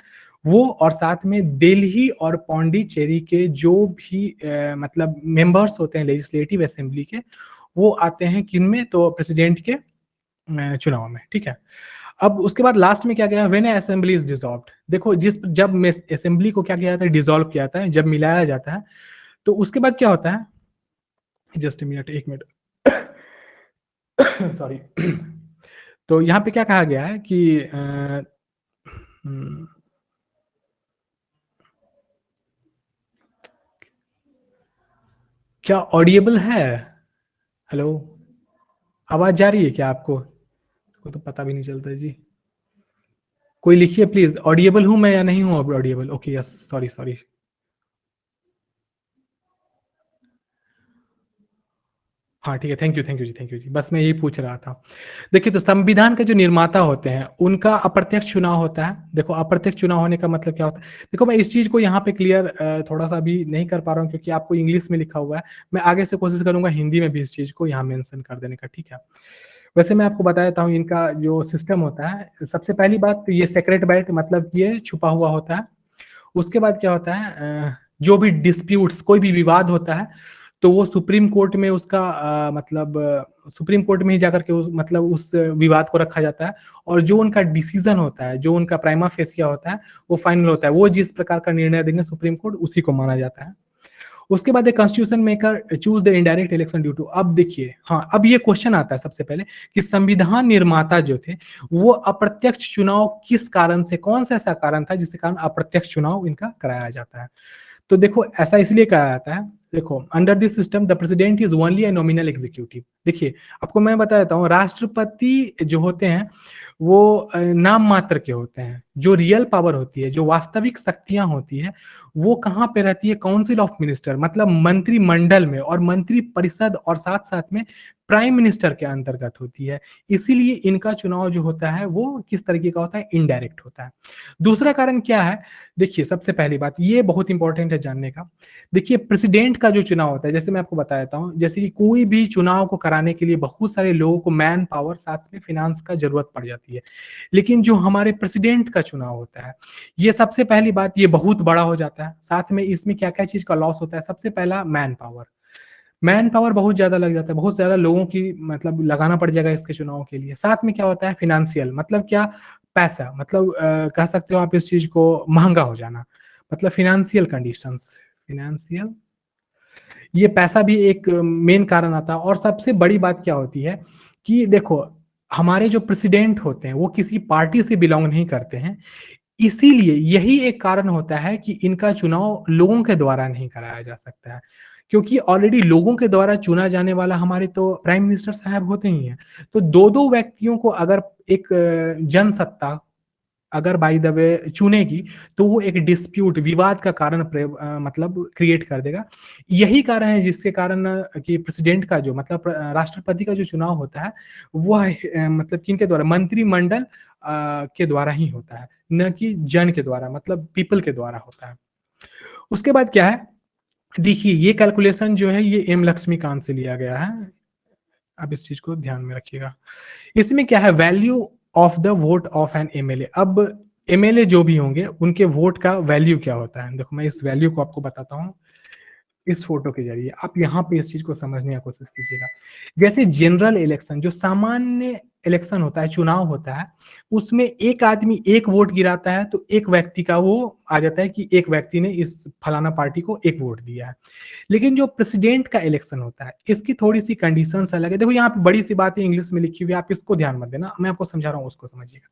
वो, और साथ में दिल्ली और पौंडीचेरी के जो भी मतलब मेंबर्स होते हैं लेजिस्लेटिव असेंबली के, वो आते हैं किन में, तो प्रेसिडेंट के चुनाव में, ठीक है। अब उसके बाद लास्ट में क्या गया, व्हेन असेंबली इज डिसॉल्व्ड। देखो जब असेंबली को क्या किया जाता है, डिसॉल्व किया जाता है, जब मिलाया जाता है, तो उसके बाद क्या होता है, जस्ट मिनट, एक मिनट सॉरी तो यहाँ पे क्या कहा गया है कि हम्म, क्या ऑडिएबल है, हेलो, आवाज जा रही है क्या आपको, वो तो पता भी नहीं चलता जी। कोई लिखिए प्लीज, ऑडिएबल हूं मैं या नहीं हूं audible, okay yes, sorry sorry. हाँ ठीक है, थैंक यू जी, बस मैं यही पूछ रहा था। देखिए तो संविधान के जो निर्माता होते हैं उनका अप्रत्यक्ष चुनाव होता है। देखो अप्रत्यक्ष चुनाव होने का मतलब क्या होता है, देखो मैं इस चीज को यहाँ पे क्लियर थोड़ा सा भी नहीं कर पा रहा हूँ क्योंकि आपको इंग्लिश में लिखा हुआ है। मैं आगे से कोशिश करूंगा हिंदी में भी इस चीज को यहाँ मेंशन कर देने का, ठीक है। वैसे मैं आपको बता देता हूँ इनका जो सिस्टम होता है। सबसे पहली बात तो ये सेक्रेट बैलेट, मतलब ये छुपा हुआ होता है। उसके बाद क्या होता है, जो भी डिस्प्यूट्स, कोई भी विवाद होता है तो वो सुप्रीम कोर्ट में उसका मतलब सुप्रीम कोर्ट में ही जाकर के मतलब उस विवाद को रखा जाता है, और जो उनका डिसीजन होता है, जो उनका प्राइमा फेसिया होता है वो फाइनल होता है। वो जिस प्रकार का निर्णय देंगे सुप्रीम कोर्ट उसी को माना जाता है। उसके बाद constitution maker choose the indirect election due to. अब देखिए, हाँ अब ये क्वेश्चन आता है सबसे पहले कि संविधान निर्माता जो थे वो अप्रत्यक्ष चुनाव किस कारण से, कौन सा ऐसा कारण था जिसके कारण अप्रत्यक्ष चुनाव इनका कराया जाता है। तो देखो ऐसा इसलिए कहा जाता है, देखो under this system the president is only a nominal executive. देखिए आपको मैं बता देता हूँ, राष्ट्रपति जो होते हैं वो नाम मात्र के होते हैं, जो रियल पावर होती है, जो वास्तविक शक्तियां होती है, वो कहाँ पे रहती है? काउंसिल ऑफ मिनिस्टर, मतलब मंत्रिमंडल में, और मंत्री परिषद और साथ साथ में प्राइम मिनिस्टर के अंतर्गत होती है। इसीलिए इनका चुनाव जो होता है वो किस तरीके का होता है? इनडायरेक्ट होता है। दूसरा कारण क्या है? देखिए, सबसे पहली बात ये बहुत इंपॉर्टेंट है जानने का। देखिए, प्रेसिडेंट का जो चुनाव होता है, जैसे मैं आपको बता देता हूँ, जैसे कि कोई भी चुनाव को कराने के लिए बहुत सारे लोगों को मैन पावर साथ में फिनांस का जरूरत पड़ जाती है। लेकिन जो हमारे प्रेसिडेंट का चुनाव होता है, ये सबसे पहली बात, ये बहुत बड़ा हो जाता है। साथ में इसमें क्या क्या चीज का लॉस होता है? सबसे पहला मैन पावर। मैन पावर बहुत ज्यादा लग जाता है, बहुत ज्यादा लोगों की मतलब लगाना पड़ जाएगा इसके चुनाव के लिए। साथ में क्या होता है? फिनेंशियल, मतलब क्या? पैसा, मतलब कह सकते हो आप इस चीज को महंगा हो जाना, मतलब फिनेंशियल कंडीशंस, फिनेंशियल, ये पैसा भी एक मेन कारण आता है। और सबसे बड़ी बात क्या होती है कि देखो, हमारे जो प्रेसिडेंट होते हैं वो किसी पार्टी से बिलोंग नहीं करते हैं, इसीलिए यही एक कारण होता है कि इनका चुनाव लोगों के द्वारा नहीं कराया जा सकता है, क्योंकि ऑलरेडी लोगों के द्वारा चुना जाने वाला हमारे तो प्राइम मिनिस्टर साहब होते ही हैं। तो दो दो व्यक्तियों को अगर एक जनसत्ता अगर बाय द वे चुनेगी, तो वो एक डिस्प्यूट, विवाद का कारण मतलब क्रिएट कर देगा। यही कारण है जिसके कारण कि प्रेसिडेंट का जो मतलब राष्ट्रपति का जो चुनाव होता है, वह मतलब किनके द्वारा? मंत्रिमंडल के द्वारा ही होता है, न कि जन के द्वारा, मतलब पीपल के द्वारा होता है। उसके बाद क्या है? देखिए, ये कैलकुलेशन जो है ये एम लक्ष्मीकांत से लिया गया है। अब इस चीज को ध्यान में रखिएगा। इसमें क्या है? Value of the vote of N MLA. अब एमएलए जो भी होंगे उनके वोट का वैल्यू क्या होता है? देखो, मैं इस वैल्यू को आपको बताता हूँ इस फोटो के जरिए। आप यहाँ पे इस चीज को समझने की कोशिश कीजिएगा। जैसे जनरल इलेक्शन, जो सामान्य इलेक्शन होता है, चुनाव होता है, उसमें एक आदमी एक वोट गिराता है तो एक व्यक्ति का वो आ जाता है कि एक व्यक्ति ने इस फलाना पार्टी को एक वोट दिया है। लेकिन जो प्रेसिडेंट का इलेक्शन होता है, इसकी थोड़ी सी कंडीशंस अलग है। देखो, यहाँ पे बड़ी सी बात है इंग्लिश में लिखी हुई है, आप इसको ध्यान मत देना, मैं आपको समझा रहा हूँ, उसको समझिएगा।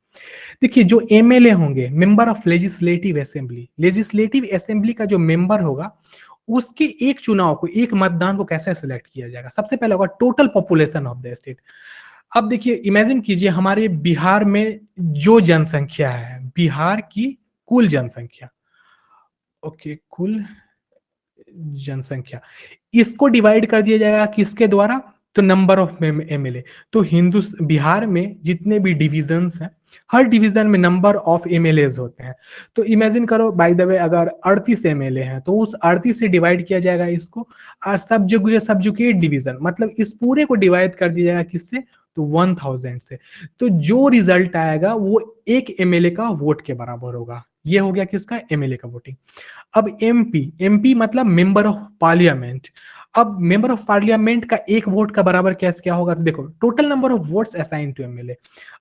देखिए, जो एमएलए होंगे, मेंबर ऑफ लेजिस्लेटिव असेंबली का जो मेंबर होगा, उसके एक चुनाव को, एक मतदान को कैसे सिलेक्ट किया जाएगा? सबसे पहले होगा total population of the state. अब देखिए, इमेजिन कीजिए हमारे बिहार में जो जनसंख्या है, बिहार की कुल जनसंख्या, ओके, कुल जनसंख्या, इसको डिवाइड कर दिया जाएगा किसके द्वारा? तो नंबर ऑफ एमएलए। तो बिहार में जितने भी डिविजन्स हैं, हर डिवीजन में नंबर ऑफ एमएलए होते हैं। तो इमेजिन करो, बाय द वे, अगर 38 एमएलए हैं तो उस 38 से डिवाइड किया जाएगा इसको, और सबजुगेट डिवीजन, मतलब इस पूरे को डिवाइड कर दिया जाएगा किससे? तो 1000 से। तो जो रिजल्ट आएगा वो एक एमएलए का वोट के बराबर होगा। ये हो गया किसका? एमएलए का वोटिंग। अब एमपी मतलब मेंबर ऑफ पार्लियामेंट। अब मेंबर ऑफ पार्लियामेंट का एक वोट का बराबर कैसे क्या होगा? तो देखो, total number of votes assign to MLA.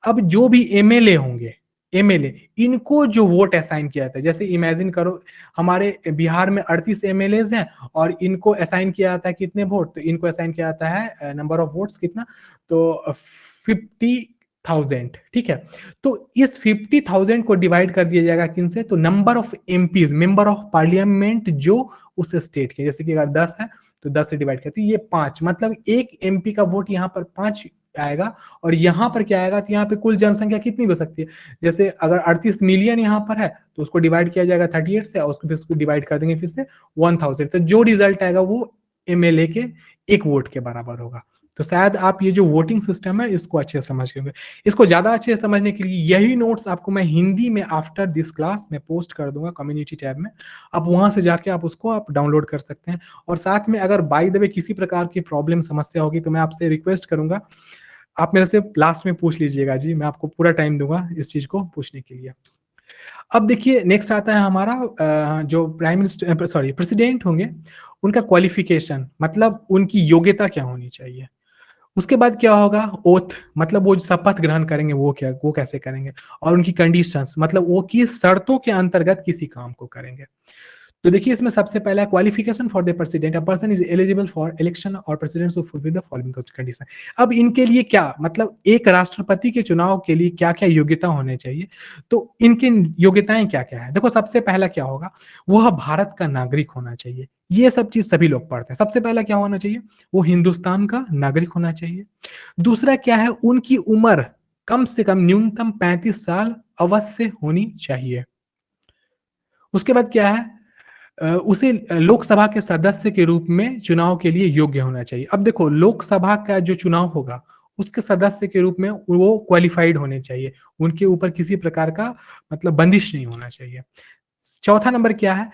अब जो भी एमएलए होंगे, एमएलए, इनको जो वोट असाइन किया जाता है, जैसे इमेजिन करो हमारे बिहार में 38 एमएलए हैं और इनको असाइन किया जाता है कितने वोट? तो इनको असाइन किया जाता है नंबर ऑफ वोट्स कितना? तो 50,000, ठीक है। तो इस 50,000 को डिवाइड कर दिया जाएगा किनसे? तो number of MPs, member of parliament, जो उस स्टेट के, जैसे कि अगर 10 है तो 10 से डिवाइड करते, ये 5, मतलब एक एमपी का वोट यहाँ पर 5 आएगा। और यहाँ पर क्या आएगा? तो यहाँ पे कुल जनसंख्या कितनी हो सकती है? जैसे अगर 38 मिलियन यहाँ पर है तो उसको डिवाइड किया जाएगा 38 से, और उसको डिवाइड कर देंगे फिर से 1000। तो जो रिजल्ट आएगा वो एमएलए के एक वोट के बराबर होगा। तो शायद आप ये जो वोटिंग सिस्टम है इसको अच्छे से समझ गए। इसको ज्यादा अच्छे से समझने के लिए यही नोट्स आपको मैं हिंदी में आफ्टर दिस क्लास में पोस्ट कर दूंगा कम्युनिटी टैब में। आप वहां से जाके आप उसको आप डाउनलोड कर सकते हैं। और साथ में अगर बाय द वे किसी प्रकार की प्रॉब्लम समस्या होगी तो मैं आपसे रिक्वेस्ट करूंगा, आप मेरे से लास्ट में पूछ लीजिएगा जी, मैं आपको पूरा टाइम दूंगा इस चीज को पूछने के लिए। अब देखिए, नेक्स्ट आता है हमारा जो प्राइम मिनिस्टर, सॉरी, प्रेसिडेंट होंगे, उनका क्वालिफिकेशन, मतलब उनकी योग्यता क्या होनी चाहिए। उसके बाद क्या होगा? ओथ, मतलब वो जो शपथ ग्रहण करेंगे वो क्या, वो कैसे करेंगे। और उनकी कंडीशंस, मतलब वो किस शर्तों के अंतर्गत किसी काम को करेंगे। तो देखिए, इसमें सबसे पहला qualification for the president, a person is eligible for election और president to fulfil the following condition. अब इनके लिए क्या, मतलब एक राष्ट्रपति के चुनाव के लिए क्या क्या योग्यता होने चाहिए? तो इनकी योग्यताएं क्या क्या है? देखो, सबसे पहला क्या होगा? वह भारत का नागरिक होना चाहिए। ये सब चीज सभी लोग पढ़ते हैं। सबसे पहला क्या होना चाहिए? वो हिंदुस्तान का नागरिक होना चाहिए। दूसरा क्या है? उनकी उम्र कम से कम न्यूनतम 35 साल अवश्य होनी चाहिए। उसके बाद क्या है, उसे लोकसभा के सदस्य के रूप में चुनाव के लिए योग्य होना चाहिए। अब देखो लोकसभा का जो चुनाव होगा, उसके सदस्य के रूप में वो क्वालिफाइड होने चाहिए, उनके ऊपर किसी प्रकार का मतलब बंदिश नहीं होना चाहिए। चौथा नंबर क्या है,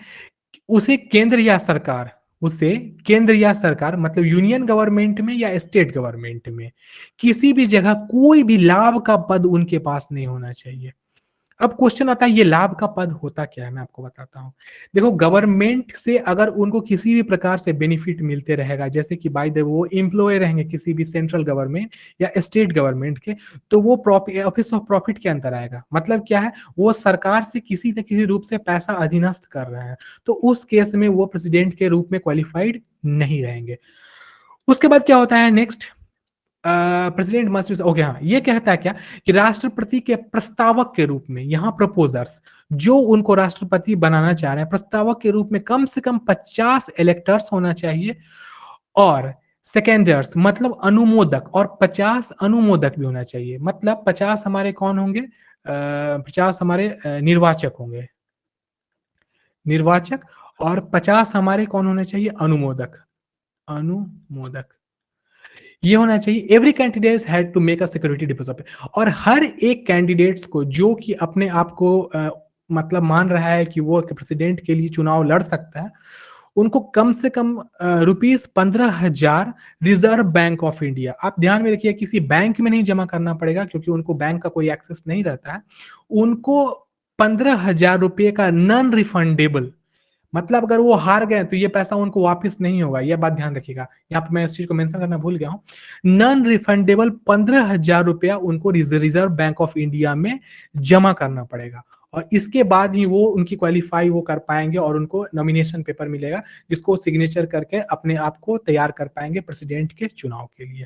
उसे केंद्र या सरकार, उसे केंद्र या सरकार मतलब यूनियन गवर्नमेंट में या स्टेट गवर्नमेंट में किसी भी जगह कोई भी लाभ का पद उनके पास नहीं होना चाहिए। अब क्वेश्चन आता है ये लाभ का पद होता क्या है, मैं आपको बताता हूँ। देखो गवर्नमेंट से अगर उनको किसी भी प्रकार से बेनिफिट मिलते रहेगा, जैसे कि बाय द वो एम्प्लॉय रहेंगे किसी भी सेंट्रल गवर्नमेंट या स्टेट गवर्नमेंट के, तो वो ऑफिस ऑफ प्रॉफिट के अंदर आएगा। मतलब क्या है, वो सरकार से किसी न किसी रूप से पैसा अधीनस्थ कर रहे हैं, तो उस केस में वो प्रेसिडेंट के रूप में क्वालिफाइड नहीं रहेंगे। उसके बाद क्या होता है नेक्स्ट, प्रेसिडेंट मस्ट ओके, हाँ ये कहता है क्या कि राष्ट्रपति के प्रस्तावक के रूप में, यहाँ प्रपोजर्स जो उनको राष्ट्रपति बनाना चाह रहे हैं, प्रस्तावक के रूप में कम से कम 50 इलेक्टर्स होना चाहिए, और सेकेंडर्स मतलब अनुमोदक, और 50 अनुमोदक भी होना चाहिए। मतलब 50 हमारे कौन होंगे, 50 हमारे निर्वाचक होंगे, निर्वाचक, और 50 हमारे कौन होने चाहिए, अनुमोदक, अनुमोदक ये होना चाहिए। Every candidate had to make a security deposit, और हर एक कैंडिडेट्स को जो कि अपने आप को मतलब मान रहा है कि वो प्रेसिडेंट के लिए चुनाव लड़ सकता है, उनको कम से कम ₹15,000 रिजर्व बैंक ऑफ इंडिया, आप ध्यान में रखिए किसी बैंक में नहीं जमा करना पड़ेगा क्योंकि उनको बैंक का कोई एक्सेस नहीं रहता है। उनको ₹15,000 का नॉन रिफंडेबल, मतलब अगर वो हार गए तो ये पैसा उनको वापस नहीं होगा, ये बात ध्यान रखिएगा। यहाँ पे मैं इस चीज को मेंशन करना भूल गया हूँ। नॉन रिफंडेबल ₹15,000 उनको रिजर्व बैंक ऑफ इंडिया में जमा करना पड़ेगा, और इसके बाद ही वो उनकी क्वालिफाई वो कर पाएंगे और उनको नॉमिनेशन पेपर मिलेगा जिसको सिग्नेचर करके अपने आप को तैयार कर पाएंगे प्रेसिडेंट के चुनाव के लिए।